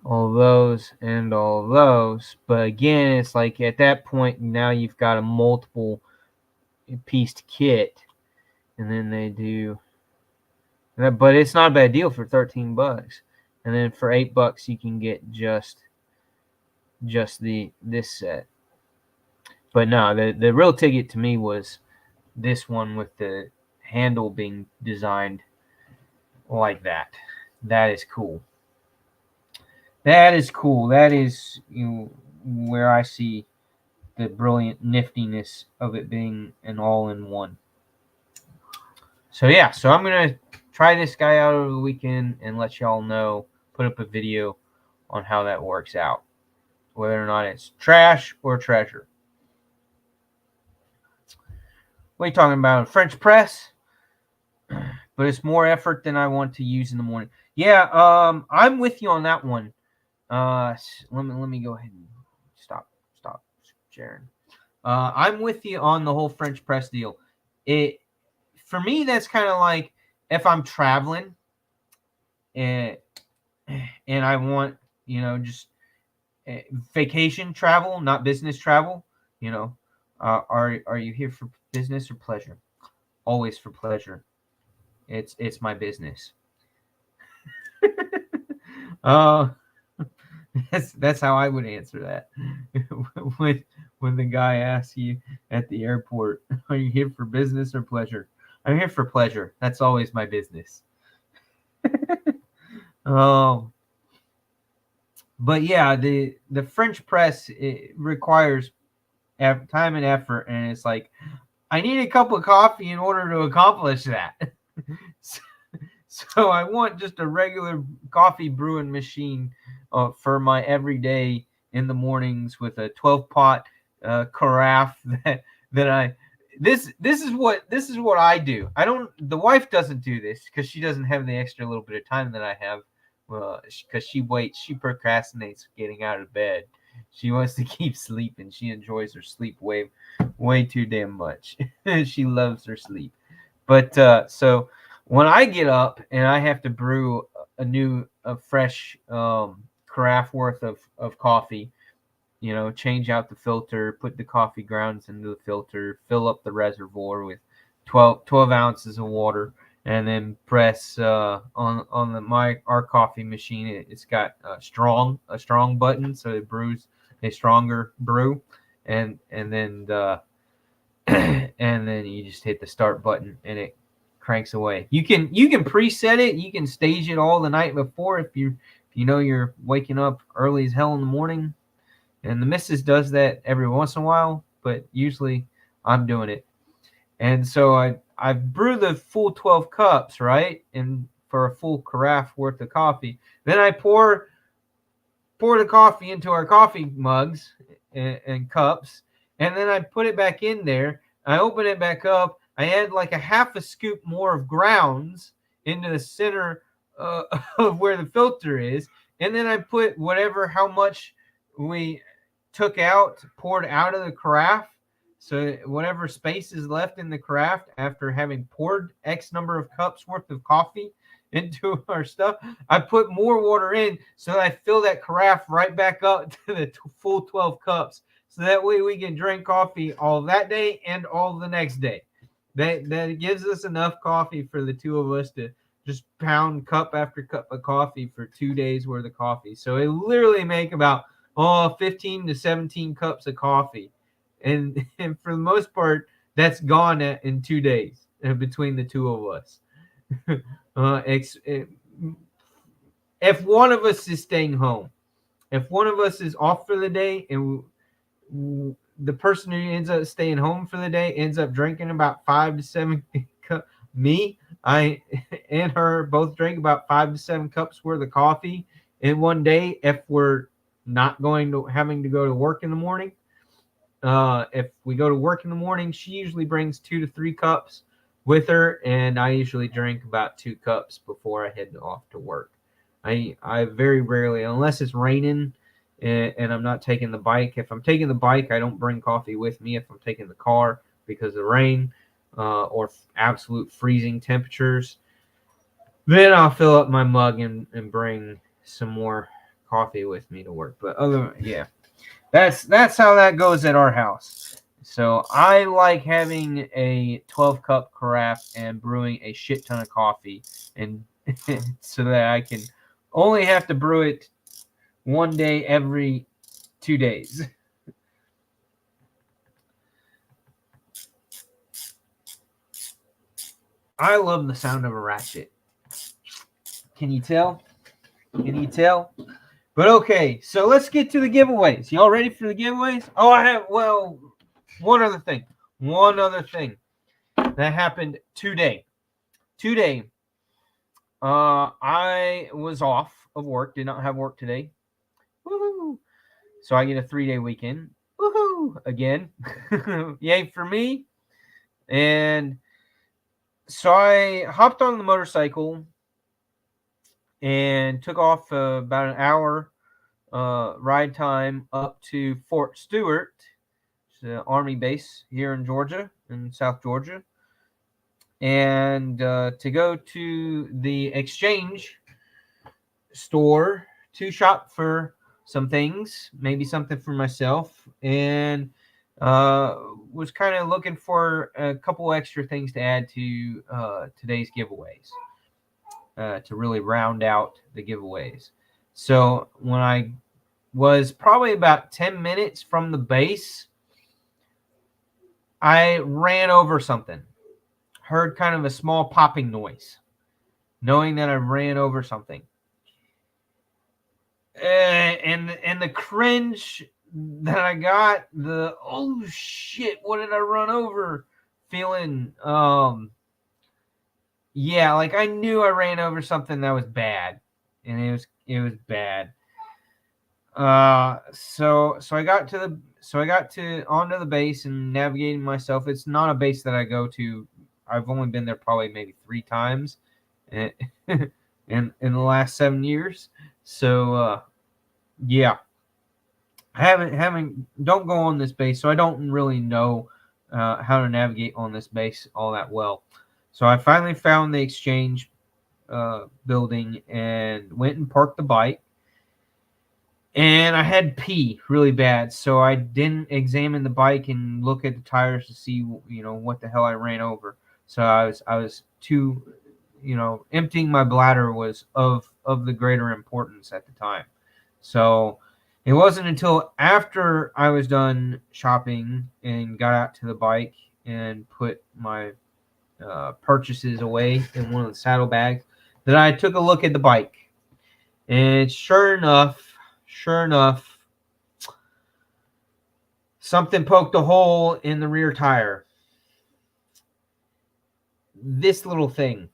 A: those. But again, it's like at that point now you've got a multiple pieced kit, and then they do. But it's not a bad deal for $13, and then for $8 you can get just this set. But no, the real ticket to me was this one with the handle being designed like that. That is cool. That is cool. That is where I see the brilliant niftiness of it being an all-in-one. So yeah, so I'm gonna try this guy out over the weekend and let y'all know, put up a video on how that works out, whether or not it's trash or treasure. What are you talking about? French press? But it's more effort than I want to use in the morning. Yeah, I'm with you on that one. Let me go ahead and stop sharing. I'm with you on the whole French press deal. For me, that's kind of like if I'm traveling and I want, just vacation travel, not business travel. Are you here for business or pleasure? Always for pleasure. It's my business. That's how I would answer that. when the guy asks you at the airport, are you here for business or pleasure? I'm here for pleasure. That's always my business. But yeah, the French press, it requires time and effort, and it's like I need a cup of coffee in order to accomplish that. So I want just a regular coffee brewing machine for my everyday in the mornings with a 12-pot carafe that I. This is what I do. The wife doesn't do this because she doesn't have the extra little bit of time that I have. Because she procrastinates getting out of bed. She wants to keep sleeping. She enjoys her sleep way too damn much. She loves her sleep. But so when I get up and I have to brew a fresh carafe worth of coffee, change out the filter, put the coffee grounds into the filter, fill up the reservoir with 12 ounces of water, and then press on our coffee machine. It's got a strong button, so it brews a stronger brew, and then and then you just hit the start button and it cranks away. You can preset it. You can stage it all the night before if you know you're waking up early as hell in the morning. And the missus does that every once in a while, but usually I'm doing it. And so I brew the full 12 cups, right? And for a full carafe worth of coffee. Then I pour the coffee into our coffee mugs and cups, and then I put it back in there. I open it back up. I add like a half a scoop more of grounds into the center of where the filter is, and then I put how much we took out, poured out of the carafe. So whatever space is left in the carafe after having poured X number of cups worth of coffee into our stuff, I put more water in so that I fill that carafe right back up to the full 12 cups. So that way we can drink coffee all that day and all the next day. That gives us enough coffee for the two of us to just pound cup after cup of coffee for 2 days worth of coffee. So it literally make about 15 to 17 cups of coffee. And for the most part, that's gone in 2 days between the two of us. If one of us is staying home, if one of us is off for the day, and the person who ends up staying home for the day ends up drinking about 5 to 7 cups, I and her both drink about 5 to 7 cups worth of coffee in one day. If we're not having to go to work in the morning, if we go to work in the morning, she usually brings 2 to 3 cups with her, and I usually drink about 2 cups before I head off to work. I very rarely, unless it's raining and I'm not taking the bike. If I'm taking the bike, I don't bring coffee with me. If I'm taking the car because of rain or absolute freezing temperatures, then I'll fill up my mug and bring some more coffee with me to work. But that's how that goes at our house. So I like having a 12-cup carafe and brewing a shit ton of coffee, and so that I can only have to brew it one day every 2 days. I love the sound of a ratchet. Can you tell? But okay, so let's get to the giveaways. Y'all ready for the giveaways? Oh, one other thing that happened today. I was off of work, did not have work today. Woohoo! So I get a 3-day weekend. Woohoo! Again. Yay for me. And so I hopped on the motorcycle and took off about an hour ride time up to Fort Stewart, it's an Army base here in Georgia, in South Georgia, and to go to the exchange store to shop for some things, maybe something for myself, and was kind of looking for a couple extra things to add to today's giveaways to really round out the giveaways. So when I was probably about 10 minutes from the base, I ran over something. Heard kind of a small popping noise, knowing that I ran over something. And the cringe that I got, the oh shit, what did I run over feeling? Yeah, like I knew I ran over something that was bad, and it was bad. So I got onto the base and navigating myself. It's not a base that I go to. I've only been there probably maybe 3 times in the last 7 years. So yeah, don't go on this base, so I don't really know how to navigate on this base all that well. So I finally found the exchange building and went and parked the bike. And I had pee really bad, so I didn't examine the bike and look at the tires to see, what the hell I ran over. So I was too, emptying my bladder was of the greater importance at the time. So it wasn't until after I was done shopping and got out to the bike and put my purchases away in one of the saddlebags that I took a look at the bike. And sure enough, something poked a hole in the rear tire. This little thing.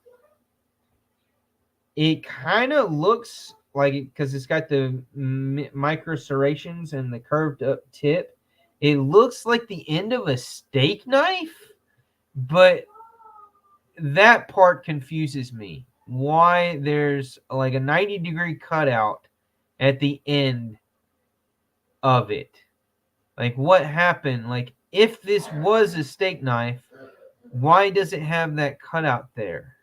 A: It kind of looks like it, because it's got the micro serrations and the curved up tip. It looks like the end of a steak knife, but that part confuses me. Why there's like a 90-degree cutout at the end of it. Like, what happened? Like, if this was a steak knife, why does it have that cutout there?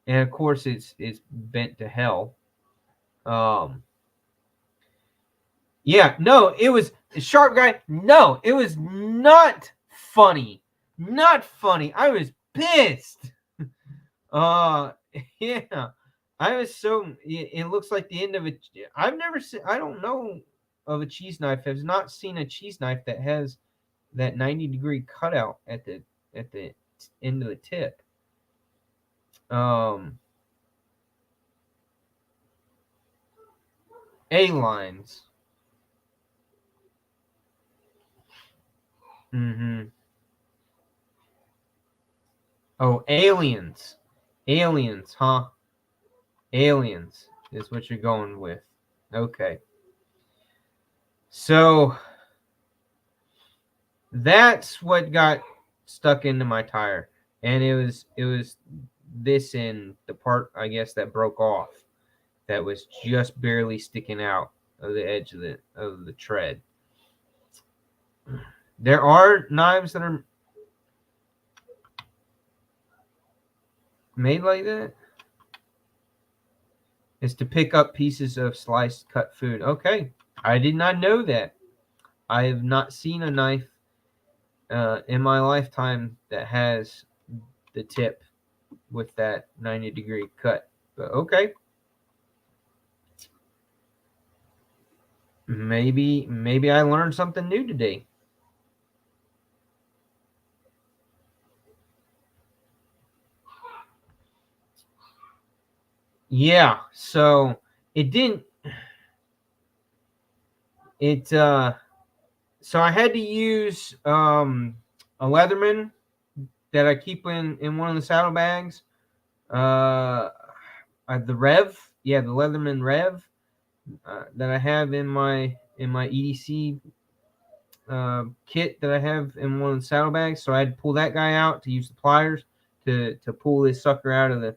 A: And of course, it's bent to hell. Yeah, no, it was Sharp Guy. No, it was not funny. Not funny. I was pissed. Yeah. I was so. It looks like the end of it. I've never seen. I don't know of a cheese knife. I've not seen a cheese knife that has that 90-degree cutout at the end of the tip. A-lines. Oh, aliens. Aliens, huh? Aliens is what you're going with. Okay. So that's what got stuck into my tire. And it was this end, the part, I guess, that broke off, that was just barely sticking out of the edge of the tread. There are knives that are made like that. It's to pick up pieces of sliced cut food. Okay, I did not know that. I have not seen a knife in my lifetime that has the tip with that 90-degree cut. But okay. Maybe I learned something new today. Yeah, so it didn't. So I had to use a Leatherman that I keep in one of the saddlebags. The Rev, the Leatherman Rev that I have in my EDC kit that I have in one of the saddlebags. So I had to pull that guy out to use the pliers to pull this sucker out of the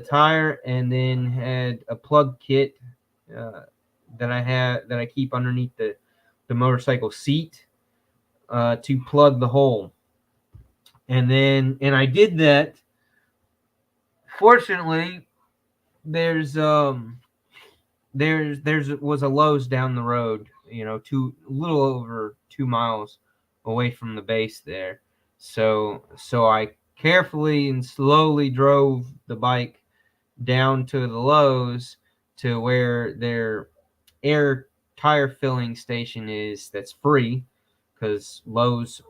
A: tire, and then had a plug kit that I keep underneath the motorcycle seat to plug the hole. And I did that. Fortunately, there's was a Lowe's down the road, a little over 2 miles away from the base there. So I carefully and slowly drove the bike down to the Lowe's to where their air tire filling station is, that's free, because Lowe's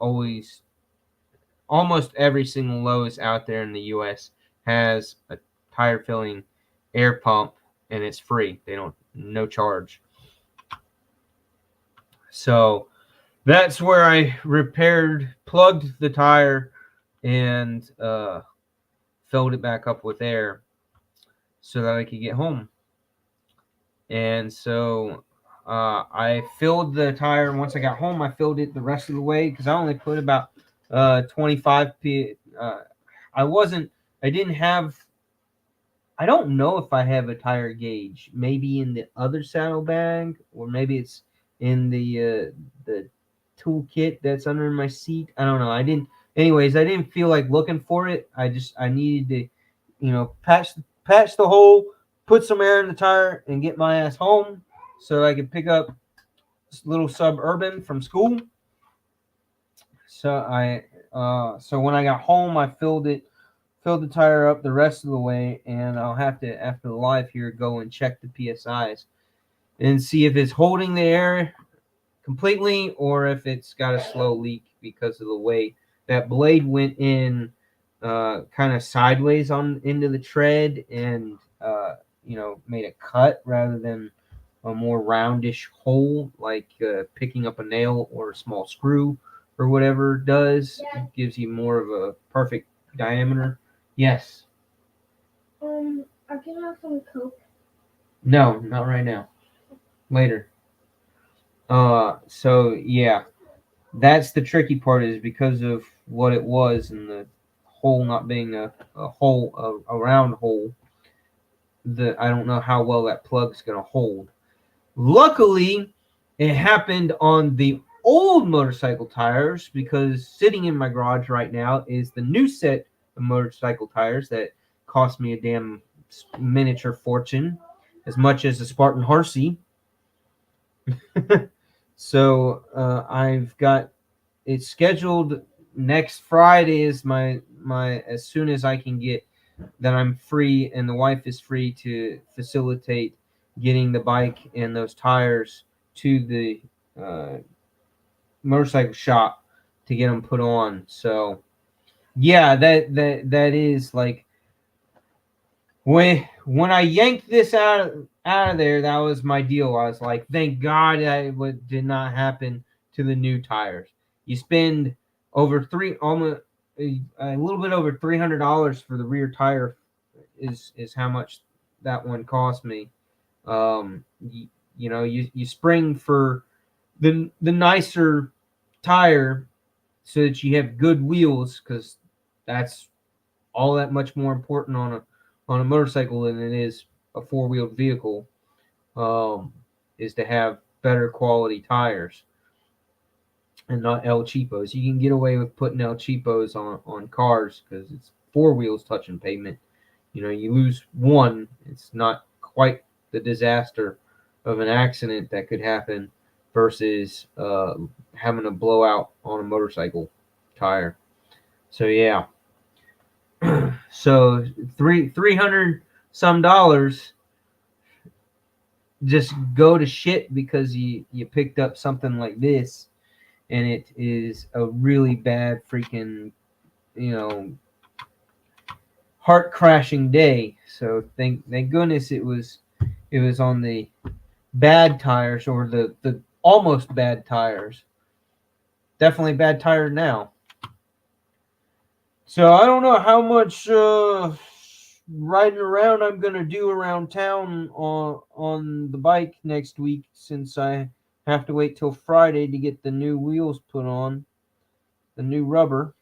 A: almost every single Lowe's out there in the US has a tire filling air pump, and it's free. They don't, no charge. So that's where I plugged the tire, and filled it back up with air so that I could get home. And so I filled the tire. Once I got home, I filled it the rest of the way, because I only put about 25 I don't know if I have a tire gauge. Maybe in the other saddlebag, or maybe it's in the toolkit that's under my seat. I don't know. I didn't feel like looking for it. I needed to, patch the hole, put some air in the tire, and get my ass home so I could pick up this little Suburban from school. So
D: So when I got home, I filled the tire up the rest of the way, and I'll have to, after the live here, go and check the PSIs and see if it's holding the air completely or if it's got a slow leak because of the way that blade went in kind of sideways on into the tread and made a cut rather than a more roundish hole, like picking up a nail or a small screw or whatever does.
B: Yeah.
D: It gives you more of a perfect diameter. Yes.
B: I can have some Coke.
D: No, not right now. Later. So yeah, that's the tricky part, is because of what it was and the hole not being a hole, a round hole. I don't know how well that plug's gonna hold. Luckily, it happened on the old motorcycle tires, because sitting in my garage right now is the new set of motorcycle tires that cost me a damn miniature fortune, as much as a Spartan Harsey. So I've got it scheduled next Friday is my as soon as I can get that I'm free and the wife is free to facilitate getting the bike and those tires to the motorcycle shop to get them put on. So yeah, that is like when I yanked this out of there, that was my deal. I was like, thank God that did not happen to the new tires. You spend over almost a little bit over $300 for the rear tire is how much that one cost me. You spring for the nicer tire so that you have good wheels, because that's all that much more important on a motorcycle than it is a four-wheeled vehicle, is to have better quality tires and not El Cheapos. You can get away with putting El Cheapos on cars because it's four wheels touching pavement. You lose one, it's not quite the disaster of an accident that could happen versus having a blowout on a motorcycle tire. So yeah. So $300 some just go to shit because you picked up something like this, and it is a really bad freaking heart crashing day. So thank goodness it was on the bad tires, or the almost bad tires. Definitely bad tire now. So I don't know how much riding around I'm gonna do around town on the bike next week, since I have to wait till Friday to get the new wheels put on, the new rubber.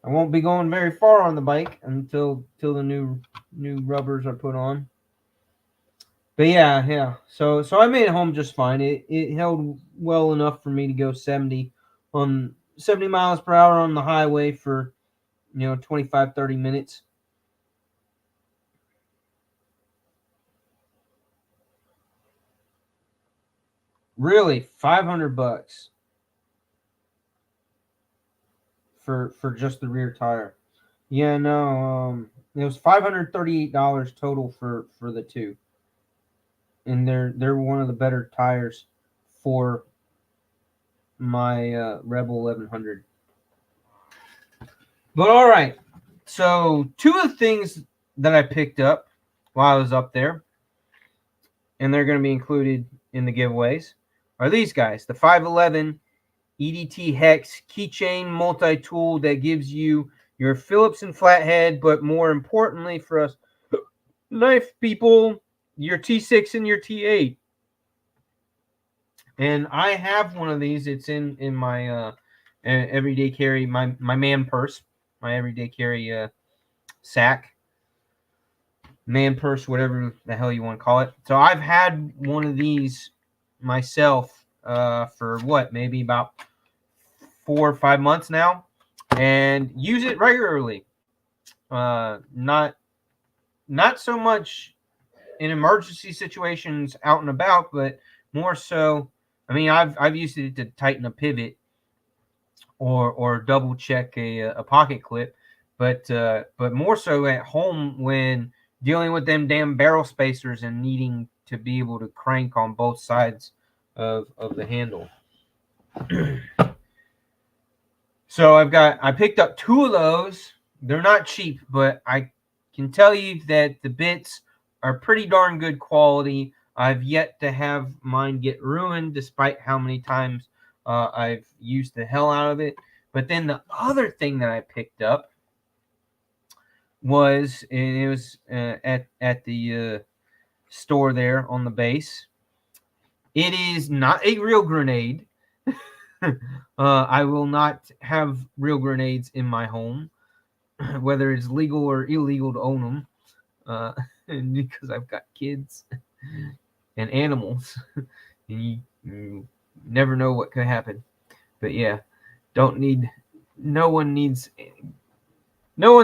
D: I won't be going very far on the bike until the new rubbers are put on. But yeah. So I made it home just fine. It held well enough for me to go 70 miles per hour on the highway for 25-30 minutes. Really, $500 for just the rear tire. Yeah, no, it was $538 total for the two. And they're one of the better tires for my Rebel 1100. But all right, so two of the things that I picked up while I was up there, and they're going to be included in the giveaways, are these guys: the 511 EDT Hex keychain multi-tool that gives you your Phillips and flathead, but more importantly for us knife people, your T6 and your T8. And I have one of these. It's in my everyday carry, my man purse, my everyday carry sack, man purse, whatever the hell you want to call it. So I've had one of these myself for maybe about 4 or 5 months now, and use it regularly. Not so much in emergency situations out and about, but more so
A: I mean, I've used it to tighten a pivot or double check a pocket clip, but more so at home when dealing with them damn barrel spacers and needing to be able to crank on both sides of the handle. So I picked up 2 of those. They're not cheap, but I can tell you that the bits are pretty darn good quality. I've yet to have mine get ruined, despite how many times I've used the hell out of it. But then the other thing that I picked up was, and it was at the store there on the base. It is not a real grenade. I will not have real grenades in my home, whether it's legal or illegal to own them, because I've got kids and animals, and you never know what could happen. But yeah, no one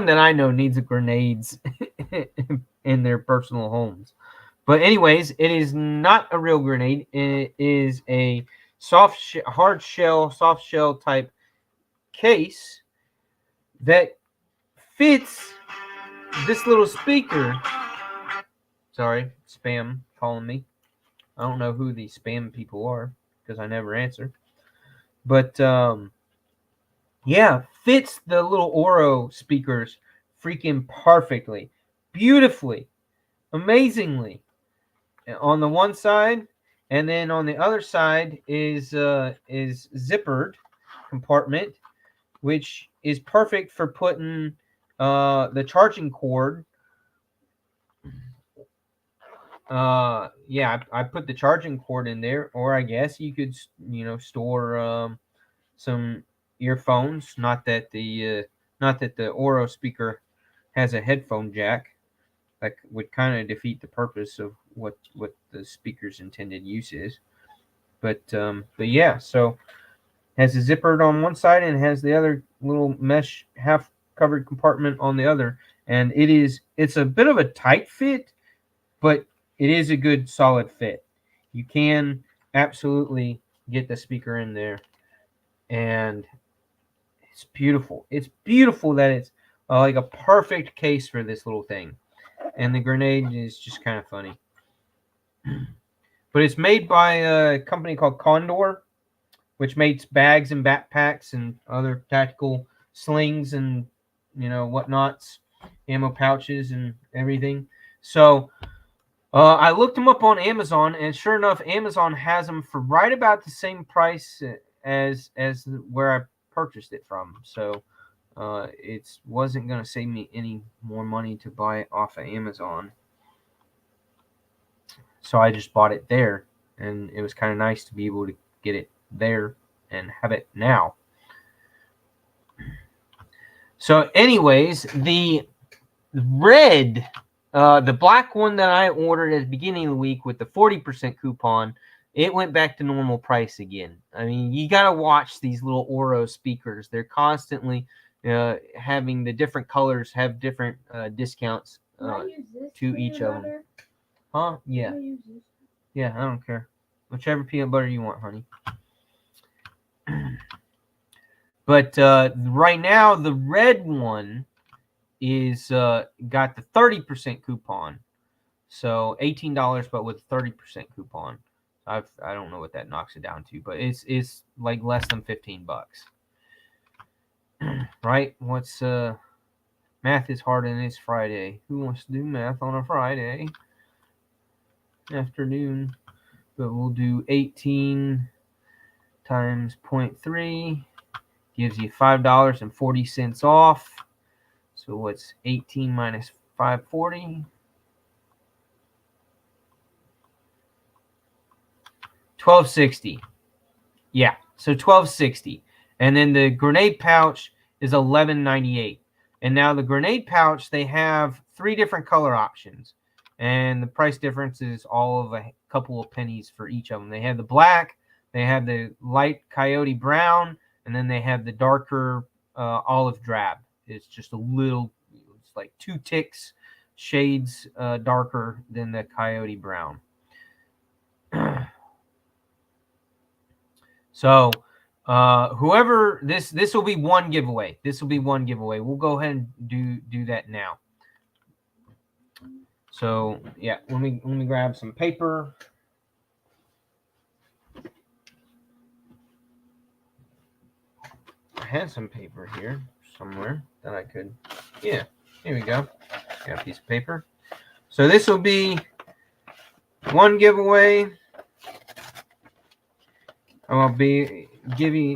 A: that I know needs grenades in their personal homes. But anyways, it is not a real grenade. It is a hard shell, soft shell type case that fits this little speaker. Sorry, spam calling me. I don't know who these spam people are because I never answer. But yeah, fits the little Oro speakers freaking perfectly, beautifully, amazingly. On the one side, and then on the other side is zippered compartment, which is perfect for putting the charging cord. Yeah, I put the charging cord in there, or I guess you could store some earphones. Not that the Oro speaker has a headphone jack. That would kind of defeat the purpose of what the speaker's intended use is. But yeah, so has a zipper on one side and has the other little mesh half covered compartment on the other, and it's a bit of a tight fit, but it is a good solid fit. You can absolutely get the speaker in there, and it's beautiful. It's beautiful that it's like a perfect case for this little thing. And the grenade is just kind of funny. But it's made by a company called Condor, which makes bags and backpacks and other tactical slings and whatnots, ammo pouches and everything. So I looked them up on Amazon, and sure enough, Amazon has them for right about the same price as where I purchased it from. So it wasn't going to save me any more money to buy it off of Amazon. So I just bought it there, and it was kind of nice to be able to get it there and have it now. So anyways, the red, the black one that I ordered at the beginning of the week with the 40% coupon, it went back to normal price again. I mean, you got to watch these little Oro speakers. They're constantly having the different colors have different discounts to each of them. Huh? Yeah. Yeah, I don't care. Whichever peanut butter you want, honey. But right now, the red one is got the 30% coupon. So $18, but with a 30% coupon. I don't know what that knocks it down to, but it's like less than $15. Right? What's math is hard and it's Friday. Who wants to do math on a Friday afternoon? But we'll do 18 times 0.3 gives you $5.40 off. So what's 18 minus 540? $12.60. Yeah, so $12.60. And then the grenade pouch is $11.98. And now the grenade pouch, they have 3 different color options. And the price difference is all of a couple of pennies for each of them. They have the black, they have the light coyote brown, and then they have the darker olive drab. It's just a little, it's like 2 ticks shades darker than the coyote brown. So whoever this will be one giveaway. This will be one giveaway. We'll go ahead and do that now. So yeah, let me grab some paper. I had some paper here somewhere that I could. Yeah, here we go. Got a piece of paper. So this will be one giveaway. I'll be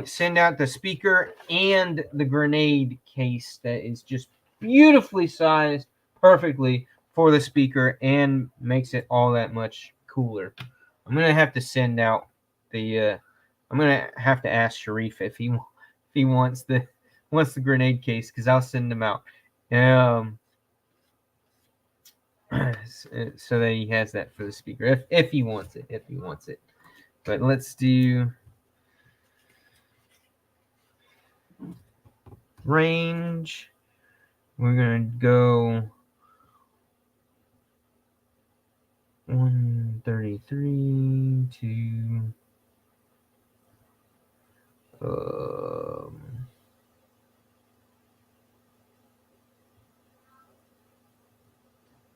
A: send out the speaker and the grenade case that is just beautifully sized perfectly for the speaker and makes it all that much cooler. I'm gonna have to send out the I'm gonna have to ask Sharif if he wants the grenade case, because I'll send them out. So that he has that for the speaker if he wants it. But let's do range. We're gonna go 133 to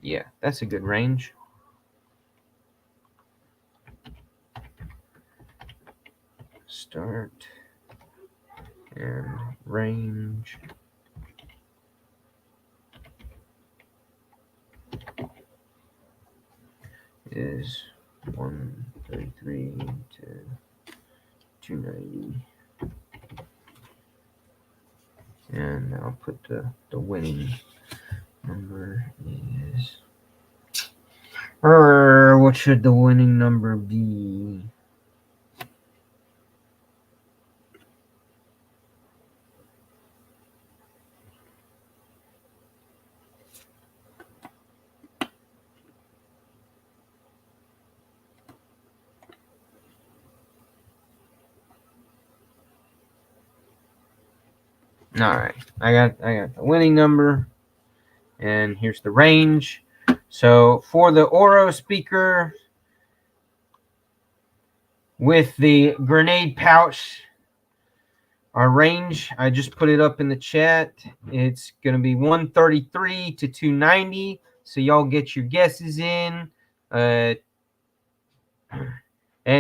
A: yeah, that's a good range. Start and range. Is 133 to 290. And I'll put the winning number is. What should the winning number be? All right, I got the winning number, and here's the range. So for the Oro speaker with the grenade pouch, our range, I just put it up in the chat. It's going to be 133 to 290. So y'all get your guesses in. And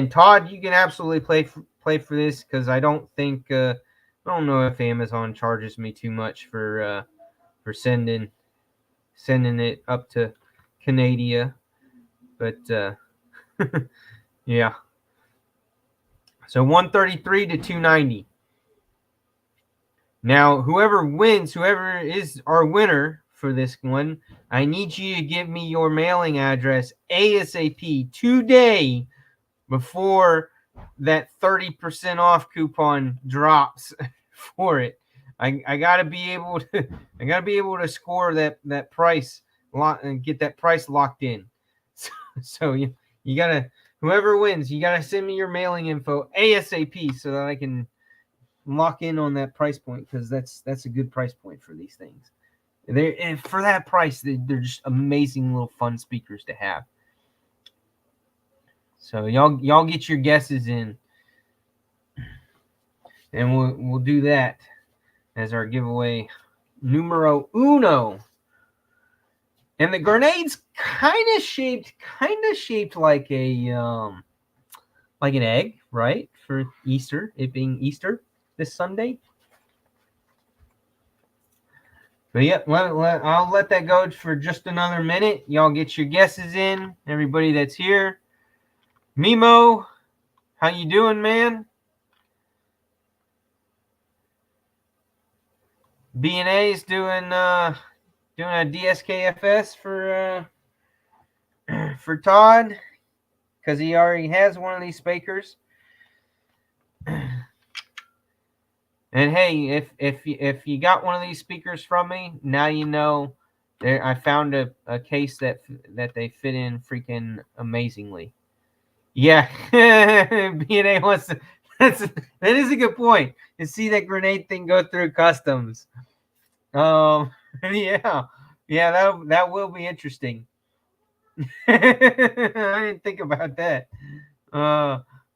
A: Todd, you can absolutely play for this, because I don't think I don't know if Amazon charges me too much for sending it up to Canada, but yeah. So 133 to 290. Now, whoever is our winner for this one, I need you to give me your mailing address ASAP today before that 30% off coupon drops for it. I gotta be able to score that price and get that price locked in. So you gotta, whoever wins, you gotta send me your mailing info ASAP so that I can lock in on that price point, because that's a good price point for these things. And for that price, they're just amazing little fun speakers to have. So y'all get your guesses in, and we'll do that as our giveaway numero uno. And the grenade's kind of shaped like an egg, right? For Easter, it being Easter this Sunday. But yeah, I'll let that go for just another minute. Y'all get your guesses in. Everybody that's here. Mimo, how you doing, man? B&A is doing a DSKFS for Todd, because he already has one of these speakers. And hey, if you got one of these speakers from me, now you know. I found a case that they fit in freaking amazingly. Yeah, B&A wants to. That is a good point. You see that grenade thing go through customs. Yeah, that will be interesting. I didn't think about that.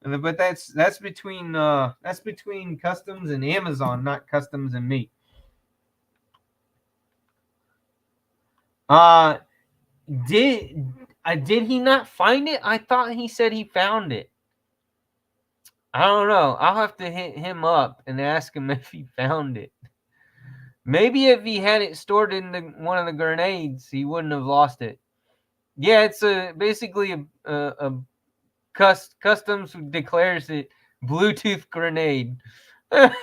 A: But that's between Customs and Amazon, not Customs and me. Did he not find it? I thought he said he found it. I don't know. I'll have to hit him up and ask him if he found it. Maybe if he had it stored in one of the grenades, he wouldn't have lost it. Yeah, it's basically a Customs who declares it Bluetooth grenade. That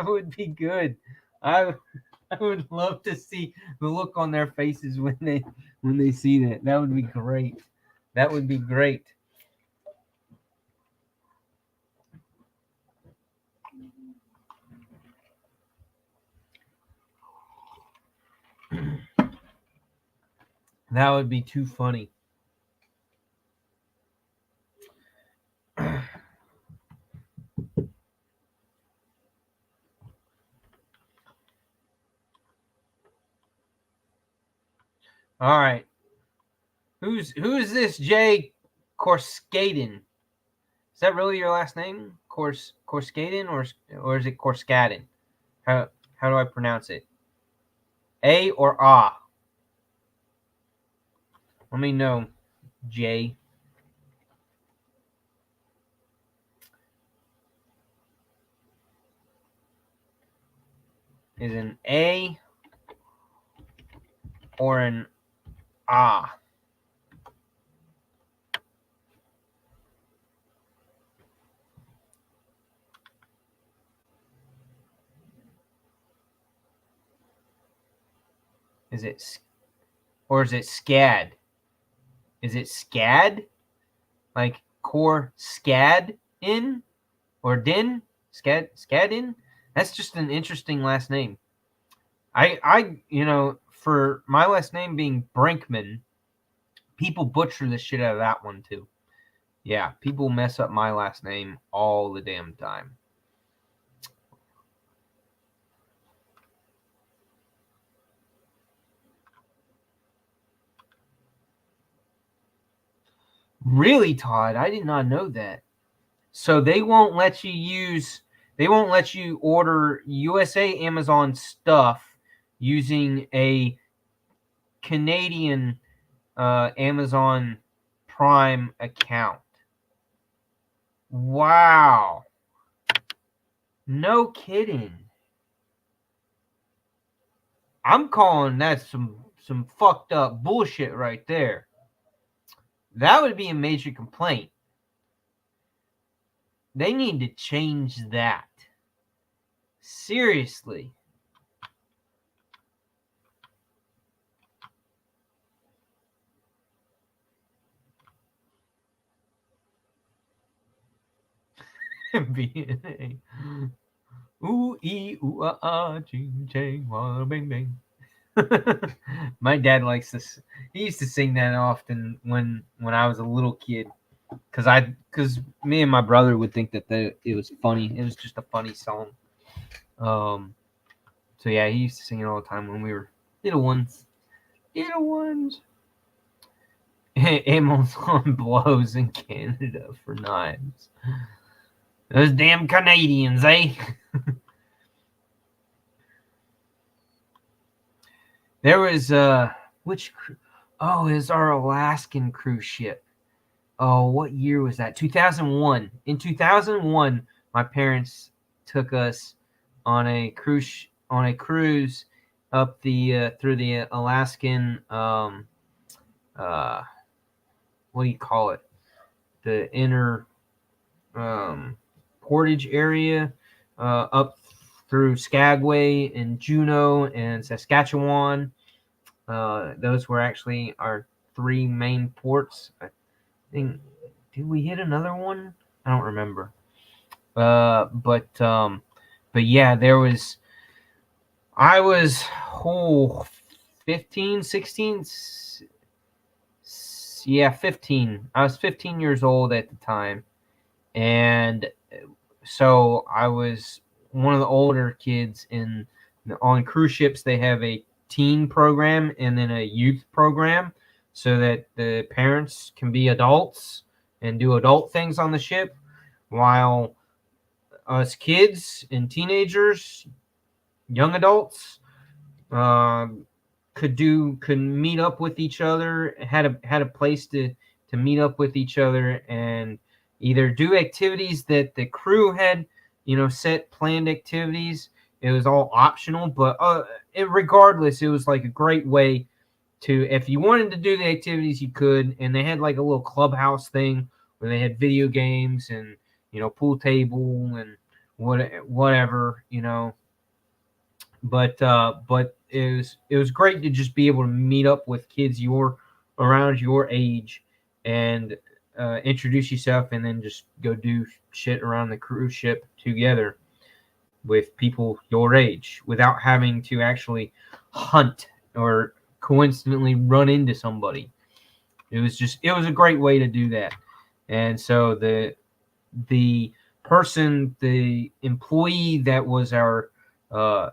A: would be good. I would love to see the look on their faces when they see that. That would be great. That would be great. That would be too funny. All right. Who's this Jay Korskaden? Is that really your last name? Korskaden or is it Korskaden? How do I pronounce it? A or ah? Let me know, Jay. Is an A or an ah? Is it or is it SCAD? Is it SCAD? Like core SCAD in or din? SCAD in? That's just an interesting last name. I for my last name being Brinkman, people butcher the shit out of that one too. Yeah, people mess up my last name all the damn time. Really, Todd? I did not know that. So they won't let you order USA Amazon stuff using a Canadian Amazon Prime account. Wow. No kidding. I'm calling that some fucked up bullshit right there. That would be a major complaint. They need to change that. Seriously. BNA. Ooh ee ooh ah ching chang wah bang bang. My dad likes this. He used to sing that often when I was a little kid, because me and my brother would think that it was funny. It was just a funny song. So yeah, he used to sing it all the time when we were little ones. Little ones. Amazon blows in Canada for knives. Those damn Canadians, eh? There was which oh, it was our Alaskan cruise ship. Oh, what year was that? 2001. In 2001, my parents took us on a cruise up the through the Alaskan what do you call it? The inner portage area up through Skagway and Juneau and Saskatchewan. Those were actually our three main ports. I think, did we hit another one? I don't remember. But yeah, I was 15, 16, yeah, 15. I was 15 years old at the time. And so I was one of the older kids on cruise ships. They have a teen program and then a youth program so that the parents can be adults
D: and do adult things on the ship, while us kids and teenagers, young adults, could meet up with each other, had a place to meet up with each other and either do activities that the crew had, set planned activities. It was all optional, but regardless, it was like a great way to, if you wanted to do the activities, you could. And they had like a little clubhouse thing where they had video games and pool table and whatever. But it was great to just be able to meet up with kids around your age and introduce yourself, and then just go do shit around the cruise ship together with people your age without having to actually hunt or coincidentally run into somebody. It was a great way to do that. And so the employee that was our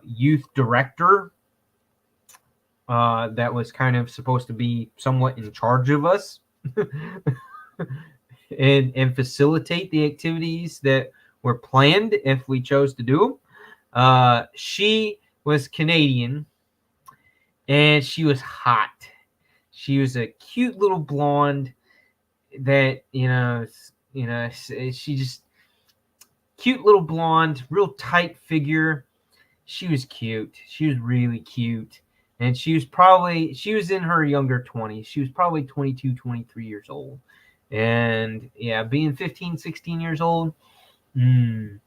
D: youth director, that was kind of supposed to be somewhat in charge of us and facilitate the activities that were planned if we chose to do them. She was Canadian, and she was hot. She was a cute little blonde that she just cute little blonde, real tight figure. She was cute. She was really cute. And she was in her younger 20s. She was probably 22, 23 years old. And yeah, being 15, 16 years old, yeah,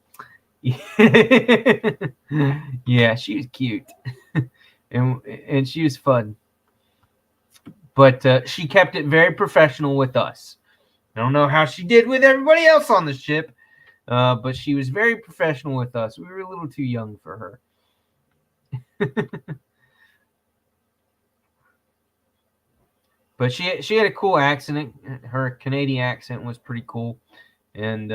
D: she was cute. and she was fun. But she kept it very professional with us. I don't know how she did with everybody else on the ship, but she was very professional with us. We were a little too young for her. But she had a cool accent. Her Canadian accent was pretty cool, and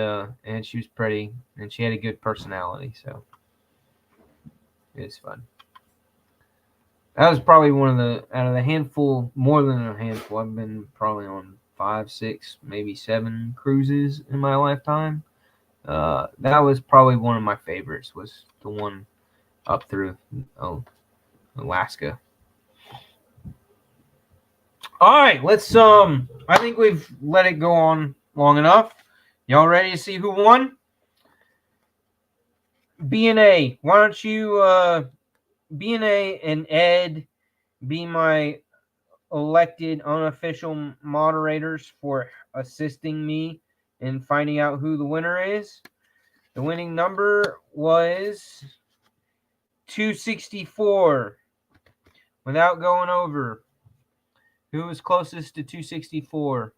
D: she was pretty, and she had a good personality. So it was fun. That was probably out of the handful, more than a handful. I've been probably on 5, 6, maybe 7 cruises in my lifetime. That was probably one of my favorites. Was the one up through Alaska. All right, let's. I think we've let it go on long enough. Y'all ready to see who won? B&A. Why don't you, B&A and Ed, be my elected unofficial moderators for assisting me in finding out who the winner is. The winning number was 264. Without going over, who was closest to 264?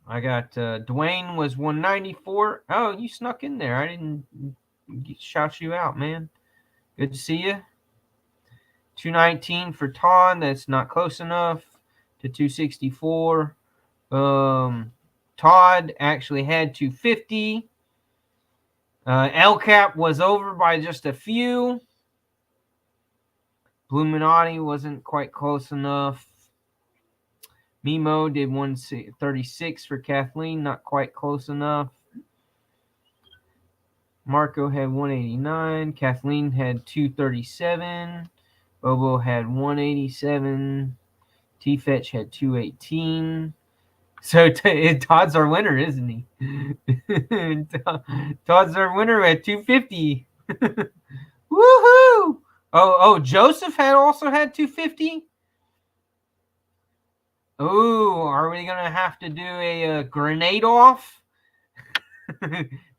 D: I got Dwayne was 194. Oh, you snuck in there. I didn't shout you out, man. Good to see you. 219 for Todd. That's not close enough to 264. Todd actually had 250. LCAP was over by just a few. Bluminati wasn't quite close enough. Mimo did 136 for Kathleen, not quite close enough. Marco had 189. Kathleen had 237. Bobo had 187. T-Fetch had 218. So Todd's our winner, isn't he? Todd's our winner at 250. Woohoo! Oh, Joseph also had 250. Oh, are we gonna have to do a grenade off?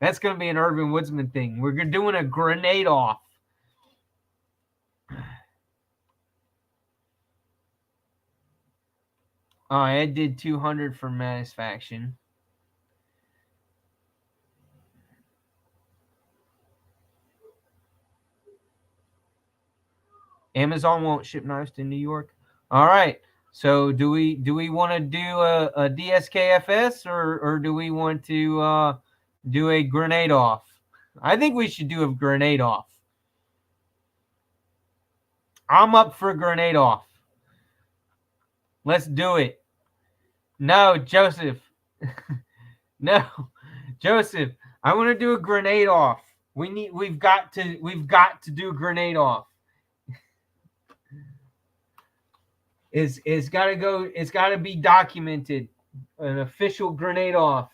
D: That's gonna be an Urban Woodsman thing. We're doing a grenade off. Oh, Ed did 200 for Satisfaction. Amazon won't ship knives to New York. All right. So do we want to do a DSKFS or do we want to do a grenade off? I think we should do a grenade off. I'm up for a grenade off.
A: Let's do it. No, Joseph. No, Joseph. I want to do a grenade off. We've got to do a grenade off. It's got to go. It's got to be documented. An official grenade off.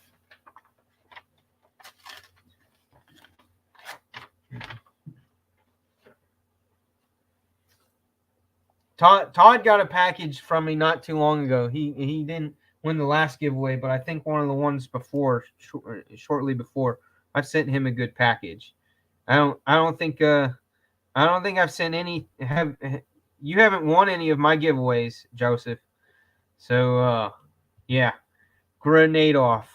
A: Todd got a package from me not too long ago. He didn't win the last giveaway, but I think one of the ones before, shortly before, I've sent him a good package. I don't think I've sent any. You haven't won any of my giveaways, Joseph. So yeah, grenade off.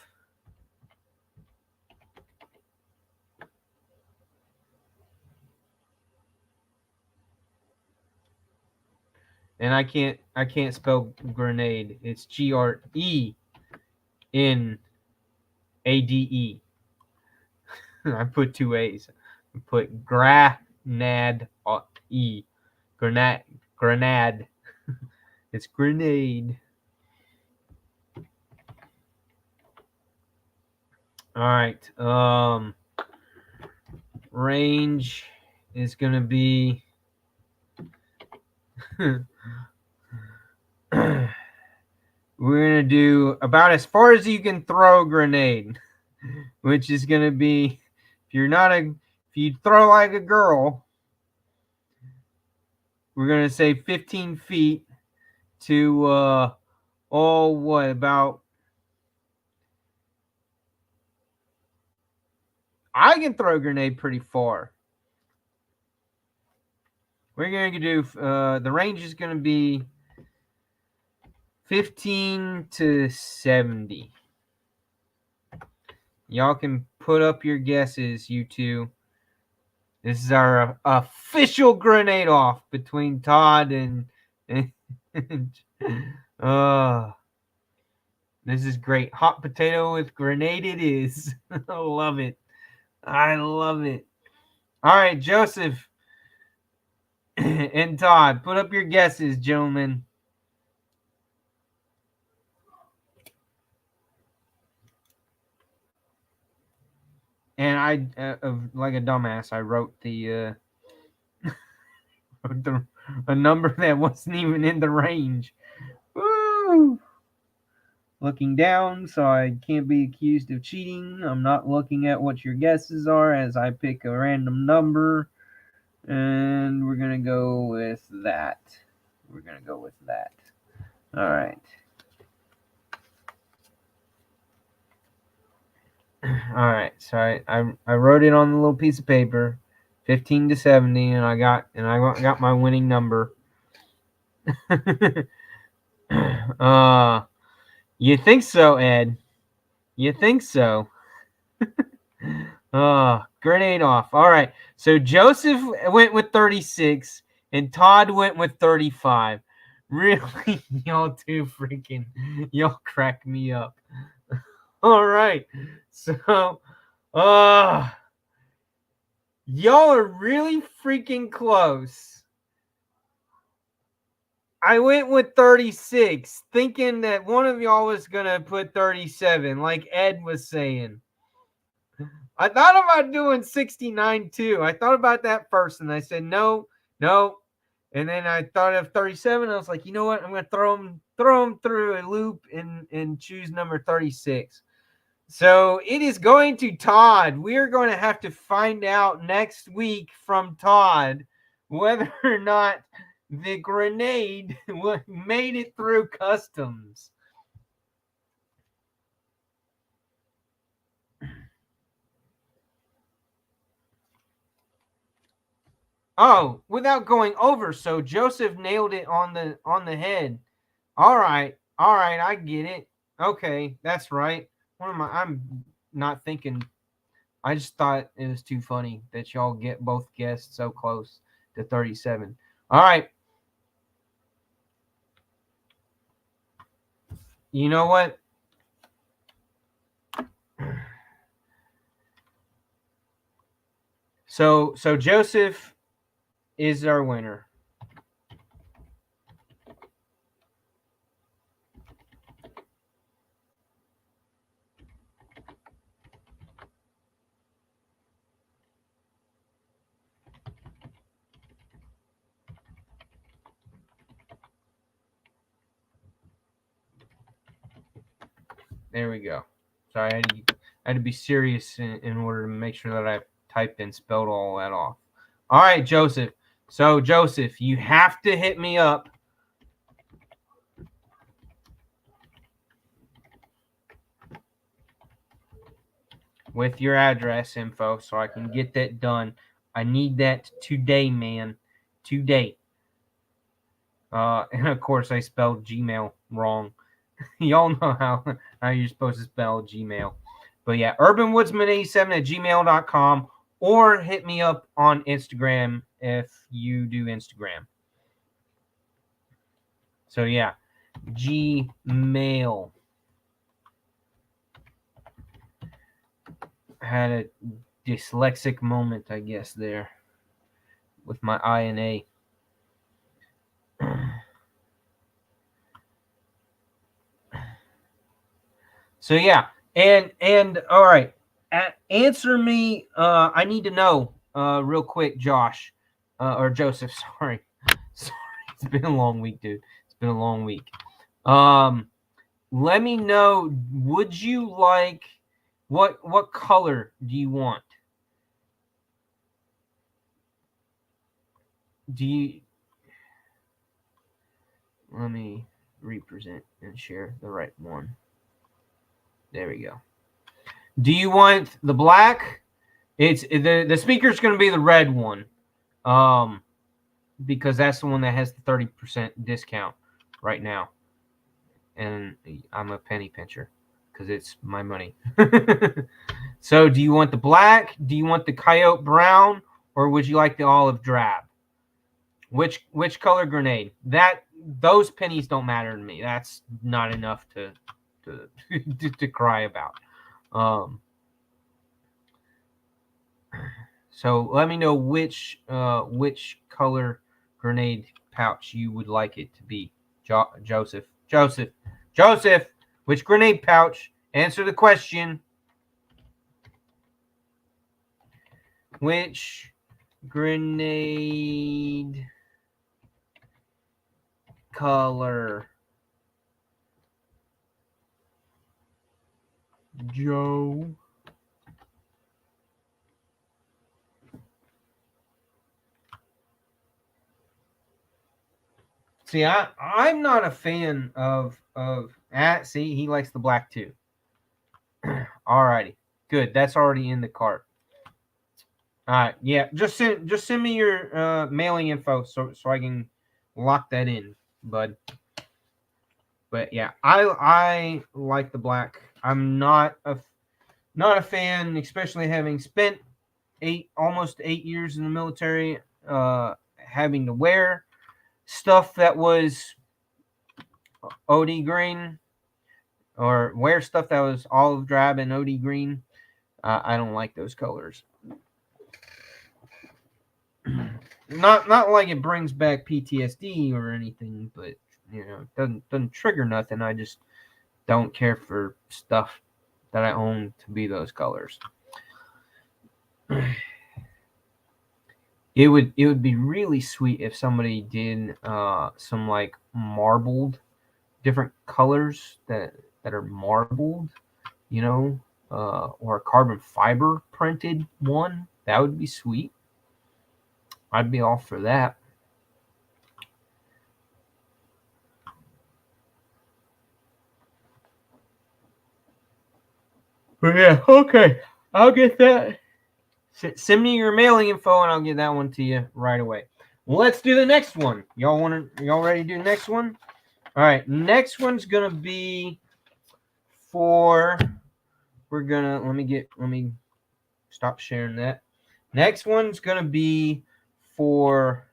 A: And I can't spell grenade. It's GRENADE. I put 2 A's. I put grenade. Grenade. It's grenade. All right. Range is gonna be we're gonna do about as far as you can throw a grenade, which is gonna be if you throw like a girl, we're gonna say 15 feet to about I can throw a grenade pretty far. We're going to do, the range is going to be 15 to 70. Y'all can put up your guesses, you two. This is our official grenade off between Todd and this is great. Hot potato with grenade it is. I love it. I love it. All right, Joseph and Todd, put up your guesses, gentlemen. And I, like a dumbass, I wrote a number that wasn't even in the range. Woo! Looking down, so I can't be accused of cheating. I'm not looking at what your guesses are as I pick a random number. And we're going to go with that. All right. All right. So I wrote it on the little piece of paper, 15 to 70, and I got my winning number. You think so, Ed? You think so? Grenade off. All right. So Joseph went with 36 and Todd went with 35. Really? Y'all crack me up. All right. So, y'all are really freaking close. I went with 36, thinking that one of y'all was going to put 37, like Ed was saying. I thought about doing 69 too. I thought about that first, and I said no. And then I thought of 37. I was like, you know what? I'm going to throw them through a loop and choose number 36. So it is going to Todd. We're going to have to find out next week from Todd whether or not the grenade made it through customs. Oh, without going over, so Joseph nailed it on the head. All right, I get it. Okay, that's right. I'm not thinking. I just thought it was too funny that y'all both guessed so close to 37. All right. You know what? So Joseph is our winner. There we go. So I had to be serious in order to make sure that I typed and spelled all that off. All right, Joseph. So, Joseph, you have to hit me up. With your address info so I can get that done. I need that today, man. Today. And of course, I spelled Gmail wrong. Y'all know how you're supposed to spell Gmail. But yeah, urbanwoodsman87@gmail.com, or hit me up on Instagram if you do Instagram. So yeah, Gmail. I had a dyslexic moment, I guess, there with my I and A. So yeah, and all right, answer me. I need to know real quick, Josh, or Joseph. Sorry, it's been a long week, dude. It's been a long week. Let me know. Would you like what color do you want? Let me represent and share the right one. There we go. Do you want the black? It's the speaker's going to be the red one, because that's the one that has the 30% discount right now, and I'm a penny pincher because it's my money. So, do you want the black? Do you want the coyote brown, or would you like the olive drab? Which color grenade? Those pennies don't matter to me. That's not enough to cry about. So let me know which color grenade pouch you would like it to be. Joseph, which grenade pouch? Answer the question. Which grenade color? Joe. See, I'm not a fan of see, he likes the black too. Alrighty. Good. That's already in the cart. Alright, yeah. Just send me your mailing info so I can lock that in, bud. But yeah, I like the black. I'm not a fan, especially having spent almost 8 years in the military, having to wear stuff that was OD green, or wear stuff that was olive drab and OD green. I don't like those colors. Not like it brings back PTSD or anything, but it doesn't trigger nothing. I just don't care for stuff that I own to be those colors. It would be really sweet if somebody did some like marbled, different colors that are marbled, or a carbon fiber printed one. That would be sweet. I'd be all for that. But yeah, okay. I'll get that. Send me your mailing info and I'll get that one to you right away. Let's do the next one. Y'all ready to do the next one? All right. Next one's gonna be for. Let me stop sharing that. Next one's gonna be for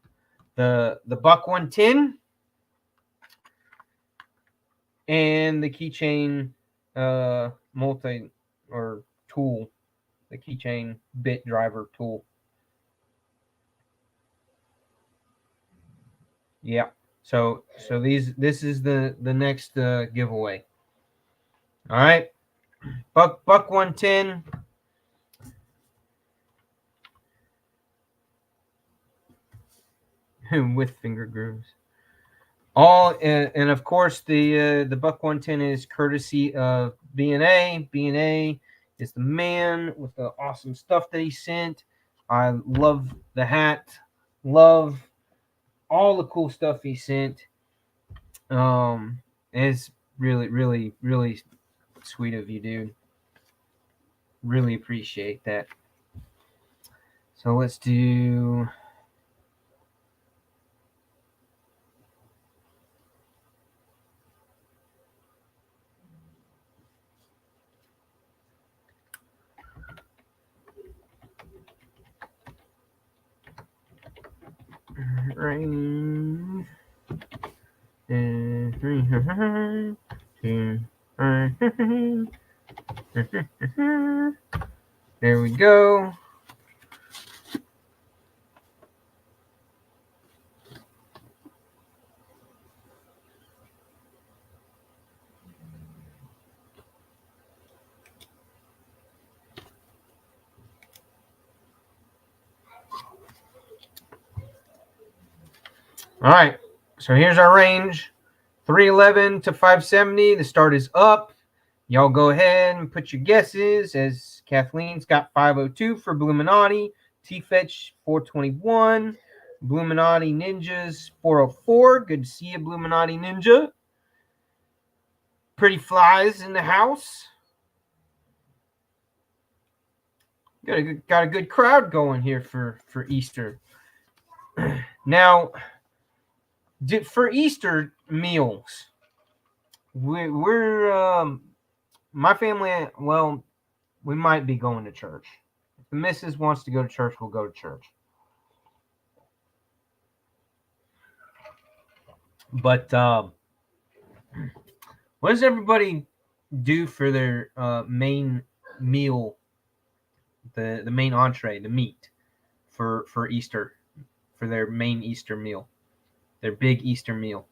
A: the Buck 110 and the keychain multi or tool, the keychain bit driver tool. Yeah. So this is the next giveaway. All right. Buck 110. With finger grooves.
D: All and of course the Buck 110 is courtesy of B&A. B&A is the man with the awesome stuff that he sent. I love the hat. Love all the cool stuff he sent. It's really, really, really sweet of you, dude. Really appreciate that. So let's do. Range. And three. Two. There we go. All right. So here's our range. 311 to 570. The start is up. Y'all go ahead and put your guesses, as Kathleen's got 502 for Bluminati, T-Fetch 421, Bluminati Ninjas 404. Good to see you, Bluminati Ninja. Pretty Flies in the house. Got a good crowd going here for Easter. Now, for Easter meals, we're my family, well, we might be going to church. If the missus wants to go to church, we'll go to church. But what does everybody do for their main meal, the main entree, the meat, for Easter, for their main Easter meal, their big Easter meal?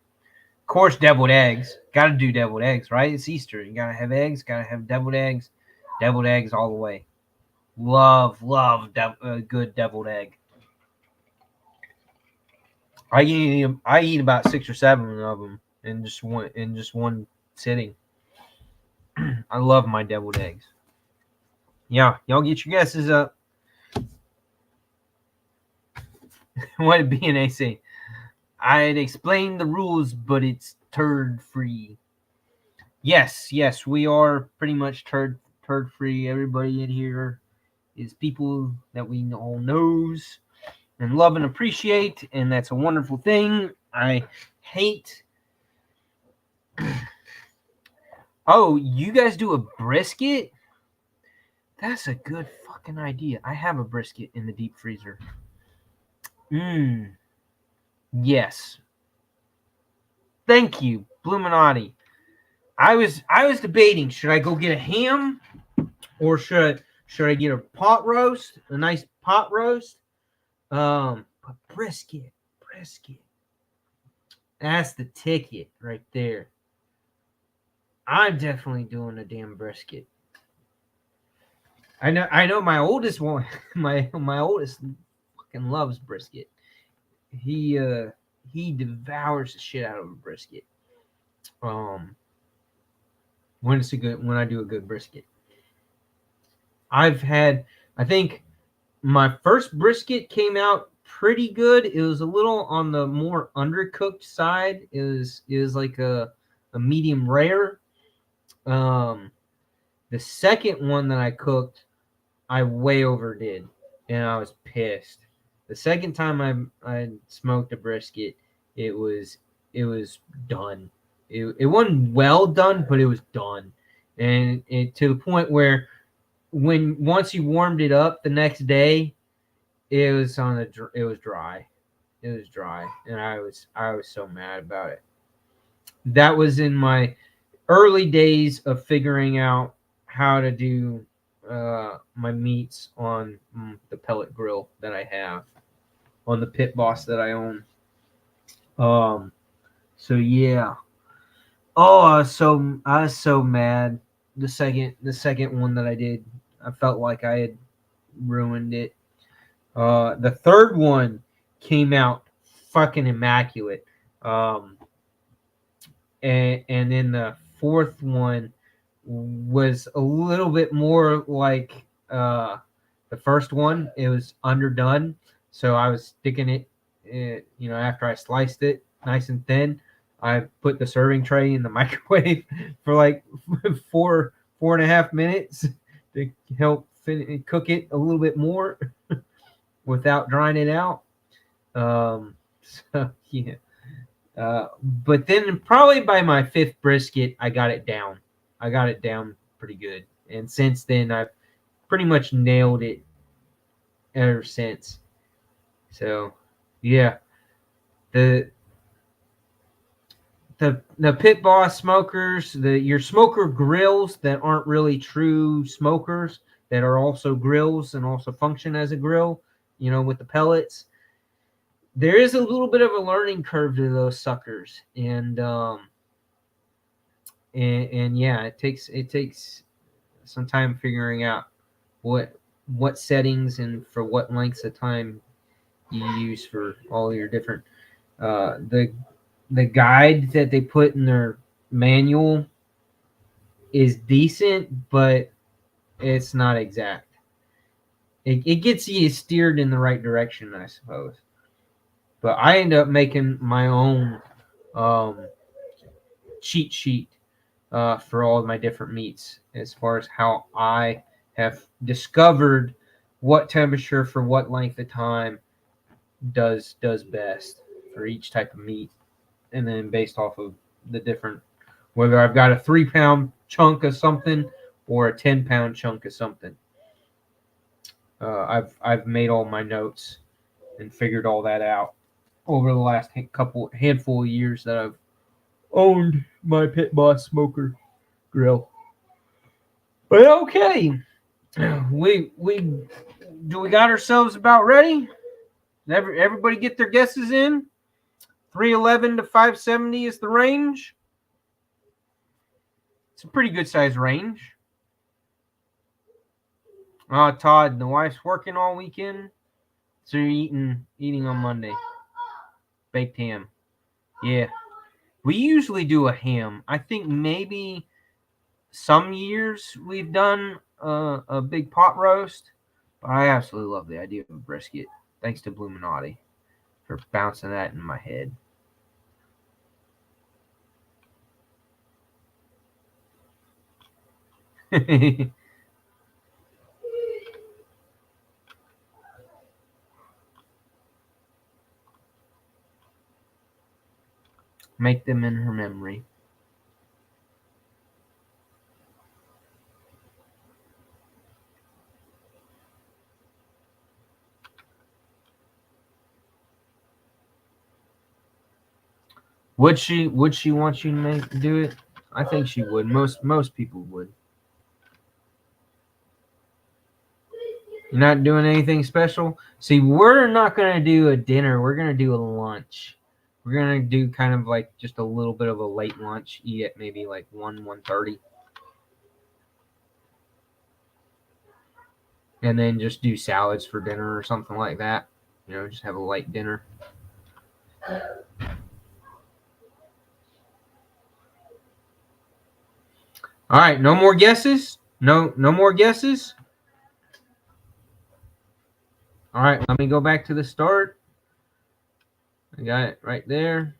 D: Of course, deviled eggs. Got to do deviled eggs, right? It's Easter. You got to have eggs. Got to have deviled eggs. Deviled eggs all the way. Love good deviled egg. I eat about 6 or 7 of them in just one sitting. I love my deviled eggs. Yeah, y'all get your guesses up. What did B&A say? I'd explain the rules, but it's turd free. Yes, we are pretty much turd free. Everybody in here is people that we all knows and love and appreciate, and that's a wonderful thing. I hate. Oh, you guys do a brisket? That's a good fucking idea. I have a brisket in the deep freezer. Yes. Thank you, Bluminati. I was debating, should I go get a ham or should I get a pot roast, a nice pot roast? But brisket. That's the ticket right there. I'm definitely doing a damn brisket. I know my oldest one, my oldest fucking loves brisket. He devours the shit out of a brisket. When I do a good brisket. I think my first brisket came out pretty good. It was a little on the more undercooked side. It was like a medium rare. The second one that I cooked, I way overdid, and I was pissed. The second time I smoked a brisket, it was done. It wasn't well done, but it was done, and to the point where once you warmed it up the next day, it was dry. It was dry, and I was so mad about it. That was in my early days of figuring out how to do my meats on the pellet grill that I have, on the Pit Boss that I own. So yeah. Oh, I was so mad. The second one that I did, I felt like I had ruined it. The third one came out fucking immaculate. and then the fourth one was a little bit more like the first one. It was underdone, so I was sticking it, after I sliced it nice and thin. I put the serving tray in the microwave for like 4.5 minutes to help cook it a little bit more without drying it out. So yeah. But then probably by my fifth brisket, I got it down. I got it down pretty good. And since then, I've pretty much nailed it ever since. So, yeah. The Pit Boss smokers, your smoker grills that aren't really true smokers, that are also grills and also function as a grill, with the pellets. There is a little bit of a learning curve to those suckers, and yeah, it takes some time figuring out what settings and for what lengths of time you use for all your different the guide that they put in their manual is decent, but it's not exact. It gets you steered in the right direction, I suppose. But I end up making my own cheat sheet for all of my different meats as far as how I have discovered what temperature for what length of time does best for each type of meat. And then based off of the different, whether I've got a 3-pound chunk of something or a 10-pound chunk of something. I've made all my notes and figured all that out over the last handful of years that I've owned my Pit Boss smoker grill. But okay, we got ourselves about ready. Everybody get their guesses in. 311 to 570 is the range. It's a pretty good size range. Todd, the wife's working all weekend, so you're eating on Monday. Baked ham. Yeah. We usually do a ham. I think maybe some years we've done a big pot roast, but I absolutely love the idea of a brisket. Thanks to Bluminati for bouncing that in my head. Make them in her memory. Would she want you to do it? I think she would. Most people would. You're not doing anything special? See, we're not going to do a dinner. We're going to do a lunch. We're going to do kind of like just a little bit of a late lunch. Eat at maybe like 1:30. And then just do salads for dinner or something like that. Just have a light dinner. All right, no more guesses? No more guesses? All right, let me go back to the start. I got it right there.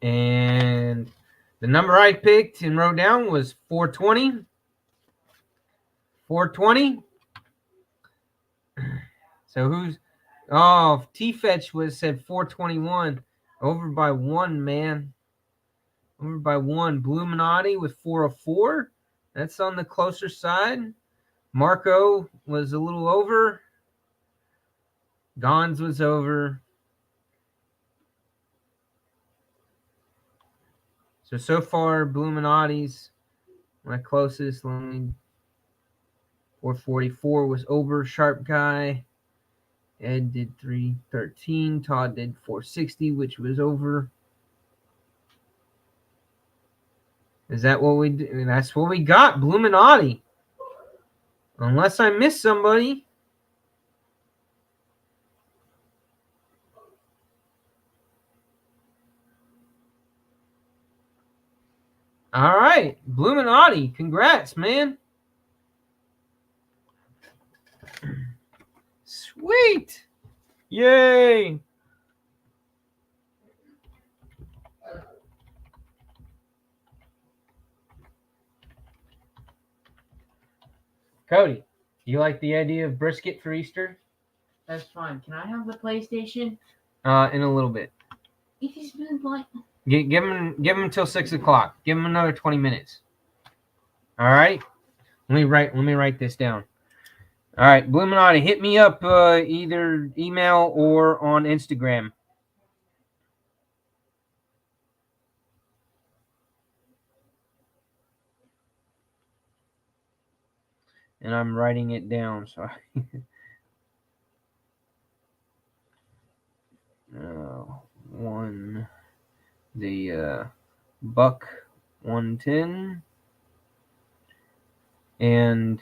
D: And the number I picked and wrote down was 420. 420. So who's... Oh, T-Fetch said 421. Over by one, man. Over by one. Bluminati with 404. That's on the closer side. Marco was a little over. Gons was over. So far, Bluminati's my closest. 444 was over. Sharp Guy. Ed did 313. Todd did 460, which was over. Is that what we do? That's what we got. Bluminati. Unless I missed somebody. All right, Bluminati, congrats, man. Sweet. Yay. Cody, you like the idea of brisket for Easter?
C: That's fine. Can I have the PlayStation?
D: In a little bit.
C: If he's been like,
D: Give him until 6 o'clock. Give him another 20 minutes. All right. Let me write this down. All right, Bluminati, hit me up either email or on Instagram. And I'm writing it down. So the buck 110 and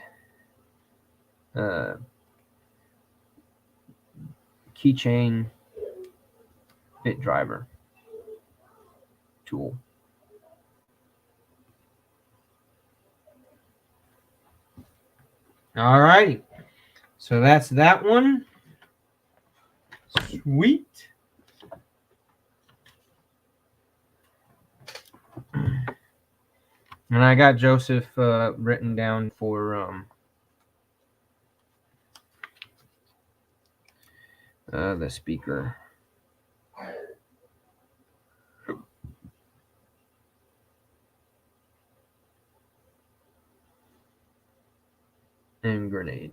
D: keychain bit driver tool. All righty. So that's that one. Sweet. And I got Joseph written down for the speaker. And grenade.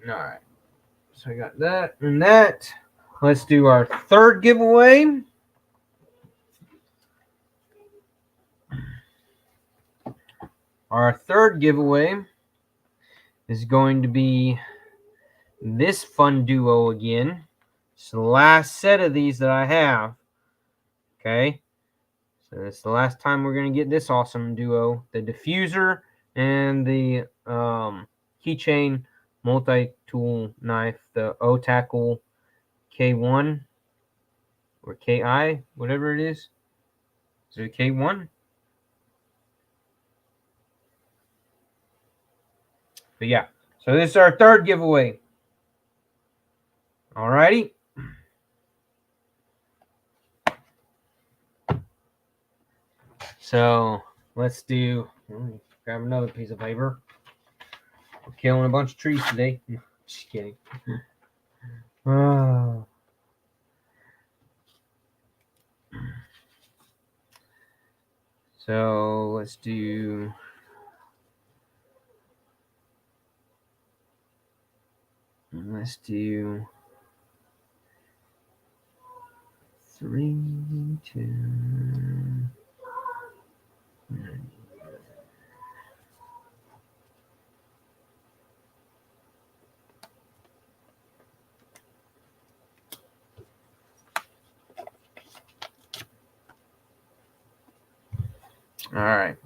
D: All right. So I got that and that. Let's do our third giveaway. Our third giveaway is going to be this fun duo again. It's the last set of these that I have. Okay. So it's the last time we're going to get this awesome duo. The diffuser and the keychain multi-tool knife. The O-Tackle K1 or KI, whatever it is. Is it K1? But yeah, so this is our third giveaway. All righty. So let's do, grab another piece of paper. We're killing a bunch of trees today. Just kidding. So let's do three, two. All right.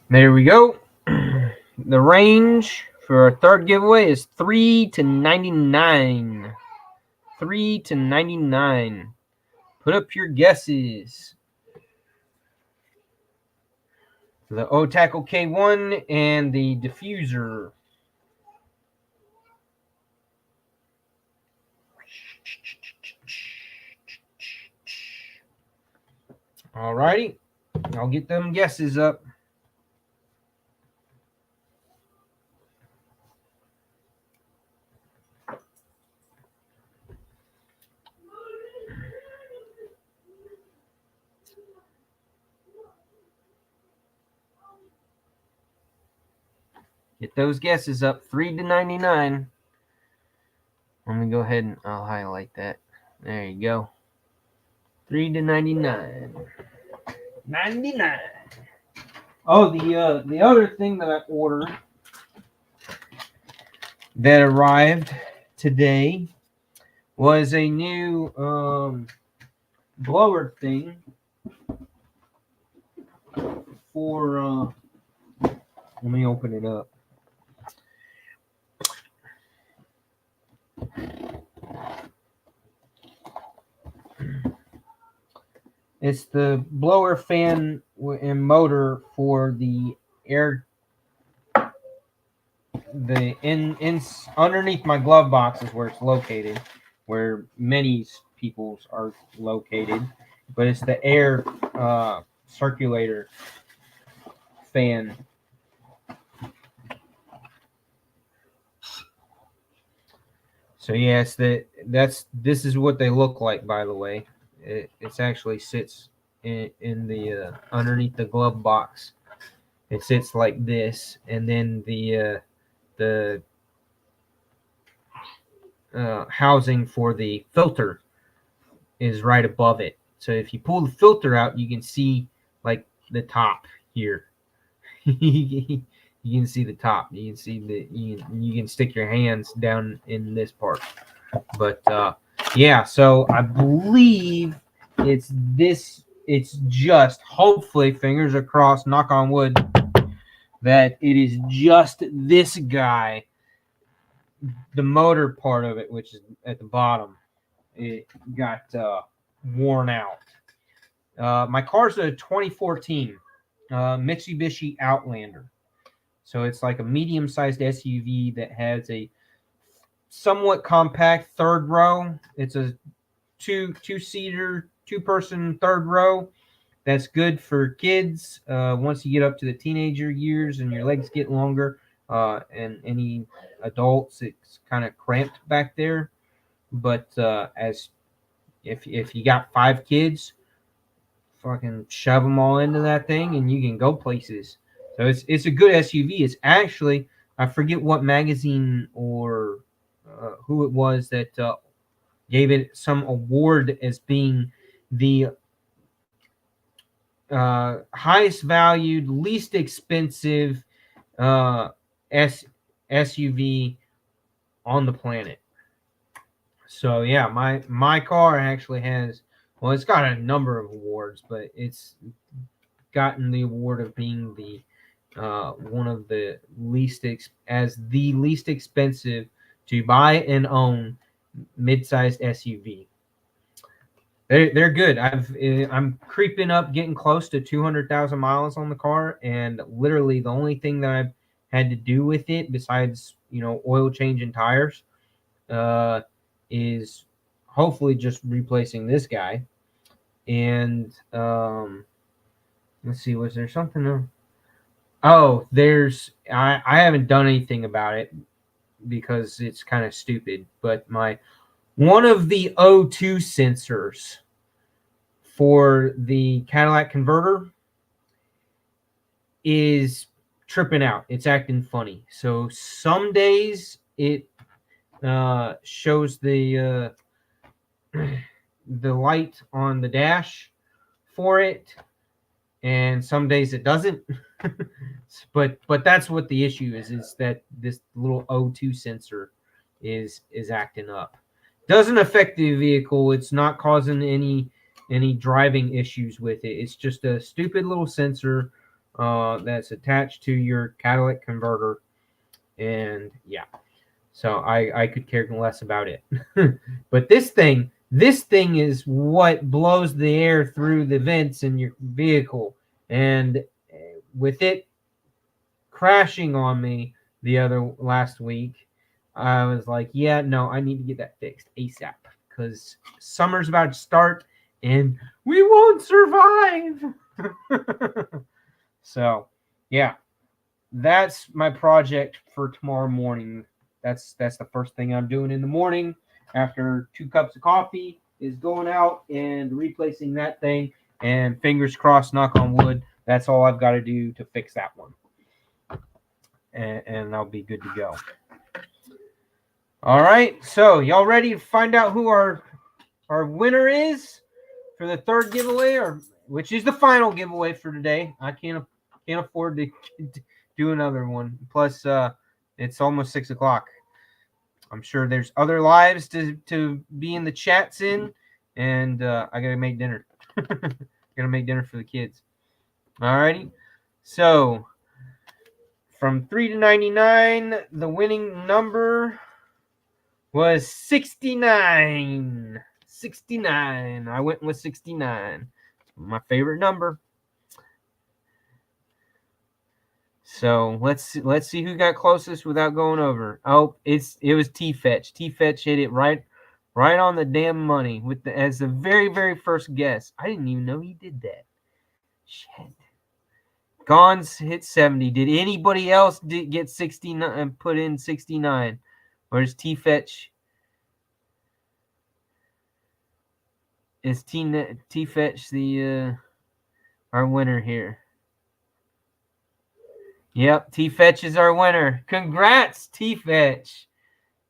D: There we go. The range for our third giveaway is 3 to 99. 3 to 99. Put up your guesses. The O-Tackle K1 and the diffuser. All righty. I'll get them guesses up. Get those guesses up. 3 to 99. Let me go ahead and I'll highlight that.
A: There you go. 3 to 99.
D: 99. Oh, the other thing that I ordered that arrived today was a new blower thing for let me open it up. It's the blower fan and motor for the air. The in underneath my glove box is where it's located, where many people's are located. But it's the air circulator fan. So yes, this is what they look like. By the way, it's actually sits in the underneath the glove box. It sits like this, and then the housing for the filter is right above it. So if you pull the filter out, you can see like the top here. You can see the top. You can see you can stick your hands down in this part. But yeah, so I believe it's this. It's just, hopefully, fingers are crossed, knock on wood, that it is just this guy. The motor part of it, which is at the bottom, it got worn out. My car's a 2014 Mitsubishi Outlander. So it's like a medium-sized SUV that has a somewhat compact third row. It's a two-seater, two-person third row. That's good for kids. Once you get up to the teenager years and your legs get longer, and any adults, it's kind of cramped back there. But as if you got 5 kids, fucking shove them all into that thing and you can go places. So it's a good SUV. It's actually, I forget what magazine or who it was that gave it some award as being the highest valued, least expensive SUV on the planet. So yeah, my car actually has, well, it's got a number of awards, but it's gotten the award of being the one of the least expensive to buy and own mid-sized SUV. They're good. I'm creeping up, getting close to 200,000 miles on the car, and literally the only thing that I've had to do with it, besides oil change and tires, is hopefully just replacing this guy. And let's see, was there something else? Oh, I haven't done anything about it because it's kind of stupid, but one of the O2 sensors for the Cadillac converter is tripping out. It's acting funny. So some days it shows the light on the dash for it, and some days it doesn't. but that's what the issue is that this little O2 sensor is acting up. Doesn't affect the vehicle. It's not causing any driving issues with it. It's just a stupid little sensor that's attached to your catalytic converter, and yeah, so I could care less about it. But this thing is what blows the air through the vents in your vehicle, and with it crashing on me last week, I was like, yeah, no, I need to get that fixed ASAP because summer's about to start and we won't survive. So, yeah, that's my project for tomorrow morning. That's the first thing I'm doing in the morning after 2 cups of coffee is going out and replacing that thing. And fingers crossed, knock on wood, that's all I've got to do to fix that one. And I'll be good to go. All right, so y'all ready to find out who our our winner is for the third giveaway, or which is the final giveaway for today. I can't afford to do another one. Plus, it's almost 6 o'clock. I'm sure there's other lives to be in the chats in, and I gotta make dinner. Gotta make dinner for the kids. Alrighty. So from 3 to 99, the winning number was 69. 69. I went with 69. My favorite number. So let's see who got closest without going over. Oh, it was T-Fetch. T-Fetch hit it right on the damn money with as the very, very first guess. I didn't even know he did that. Shit. Gons hit 70. Did anybody else get 69 and put in 69? Or is T-Fetch? Is T-Fetch the our winner here? Yep, T-Fetch is our winner. Congrats, T-Fetch.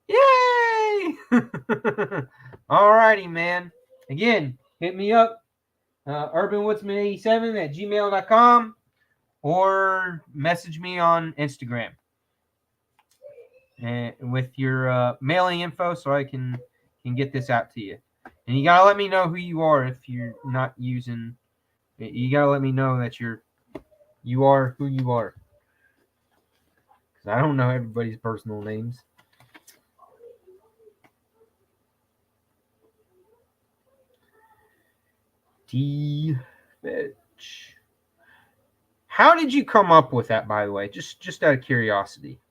D: Yay! Alrighty, man. Again, hit me up, urbanwoodsman87@gmail.com, or message me on Instagram and with your mailing info so I can get this out to you. And you gotta let me know who you are if you're not using. You gotta let me know that you are who you are. I don't know everybody's personal names. T-Fetch. How did you come up with that, by the way? Just out of curiosity.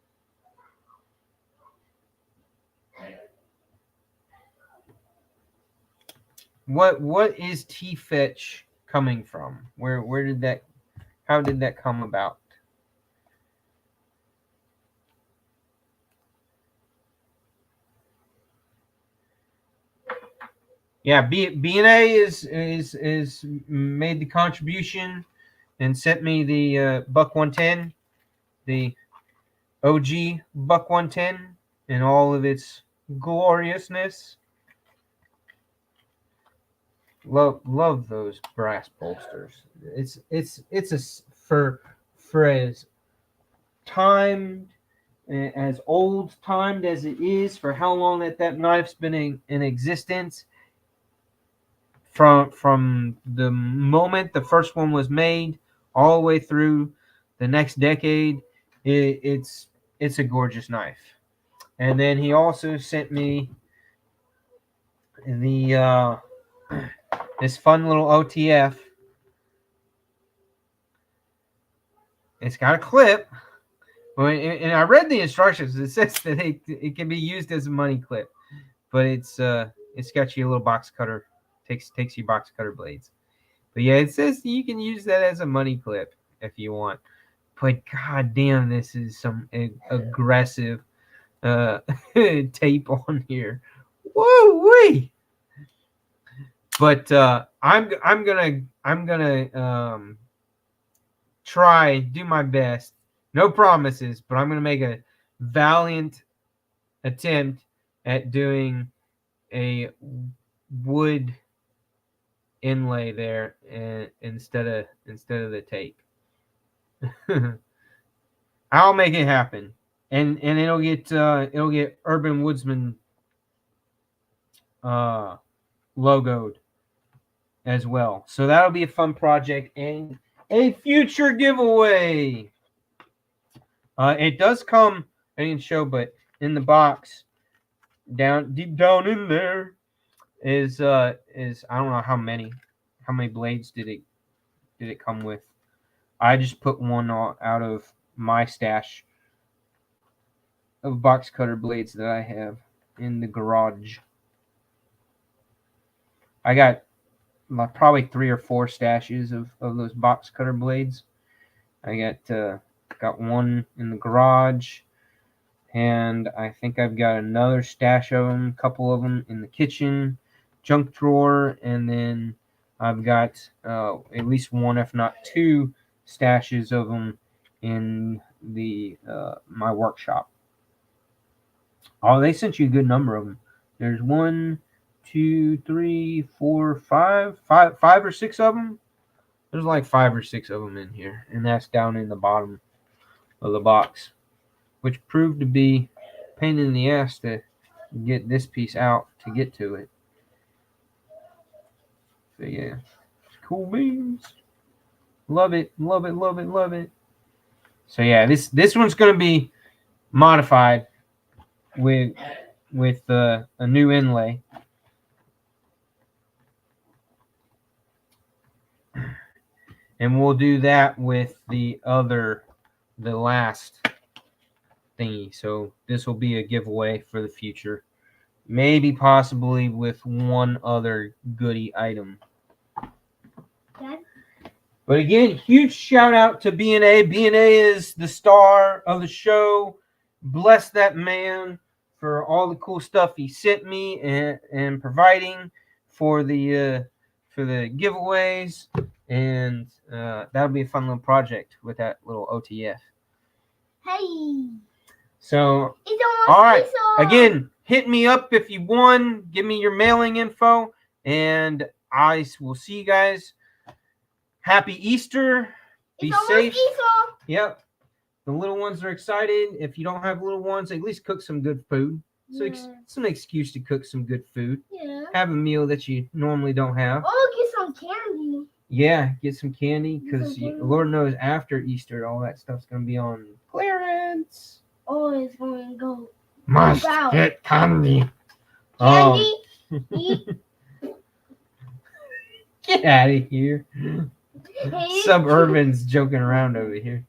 D: What is T-Fetch coming from? Where did that? How did that come about? Yeah, B&A is made the contribution and sent me the Buck 110, the OG Buck 110, in all of its gloriousness. Love those brass bolsters. It's for as timed, as old timed as it is, for how long that knife's been in existence. From the moment the first one was made all the way through the next decade, it's a gorgeous knife. And then he also sent me the this fun little OTF. It's got a clip, and I read the instructions. It says that it can be used as a money clip, but it's got you a little box cutter. Takes you box cutter blades. But yeah, it says you can use that as a money clip if you want. But god damn, this is some aggressive tape on here. Woo wee! But I'm gonna try, do my best. No promises, but I'm gonna make a valiant attempt at doing a wood inlay there, and instead of the tape. I'll make it happen, and it'll get Urban Woodsman logoed as well. So that'll be a fun project and a future giveaway. It does come, I didn't show, but in the box, deep down in there, is I don't know how many blades did it come with. I just put one out of my stash of box cutter blades that I have in the garage. I got probably 3 or 4 stashes of those box cutter blades. I got one in the garage, and I think I've got another stash of them, a couple of them in the kitchen junk drawer, and then I've got at least one, if not 2, stashes of them in the my workshop. Oh, they sent you a good number of them. There's 1, 2, 3, 4, 5 or 6 of them. There's like 5 or 6 of them in here, and that's down in the bottom of the box, which proved to be a pain in the ass to get this piece out to get to it. So yeah, cool beans. Love it, love it, love it, love it. So yeah, this one's gonna be modified with a new inlay. And we'll do that with the last thingy. So this will be a giveaway for the future. Maybe possibly with one other goodie item.
B: Dad?
D: But again, huge shout out to B&A. B&A is the star of the show. Bless that man for all the cool stuff he sent me and providing for the giveaways. And that'll be a fun little project with that little OTF.
B: Hey.
D: So,
B: It's almost
D: all right.
B: Easter.
D: Again, hit me up if you won. Give me your mailing info. And I will see you guys. Happy Easter. Be
B: It's almost
D: safe.
B: Easter.
D: Yep. The little ones are excited. If you don't have little ones, at least cook some good food. So
B: Yeah.
D: some excuse to cook some good food.
B: Yeah.
D: Have a meal that you normally don't have.
B: Oh, get some candy.
D: Yeah, get some candy because
B: Get some candy.
D: Lord knows after Easter, all that stuff's going to be on clearance.
B: Oh, it's going to go.
D: Must
B: Wow.
D: get candy.
B: Candy. Eat.
D: Get out of here.
B: Hey.
D: Suburban's joking around over here.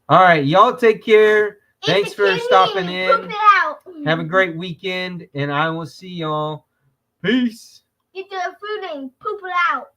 D: All right, y'all take care.
B: Eat
D: Thanks
B: the
D: for
B: candy
D: stopping
B: and
D: in.
B: Poop it out.
D: Have a great weekend, and I will see y'all. Peace.
B: Get the food and poop it out.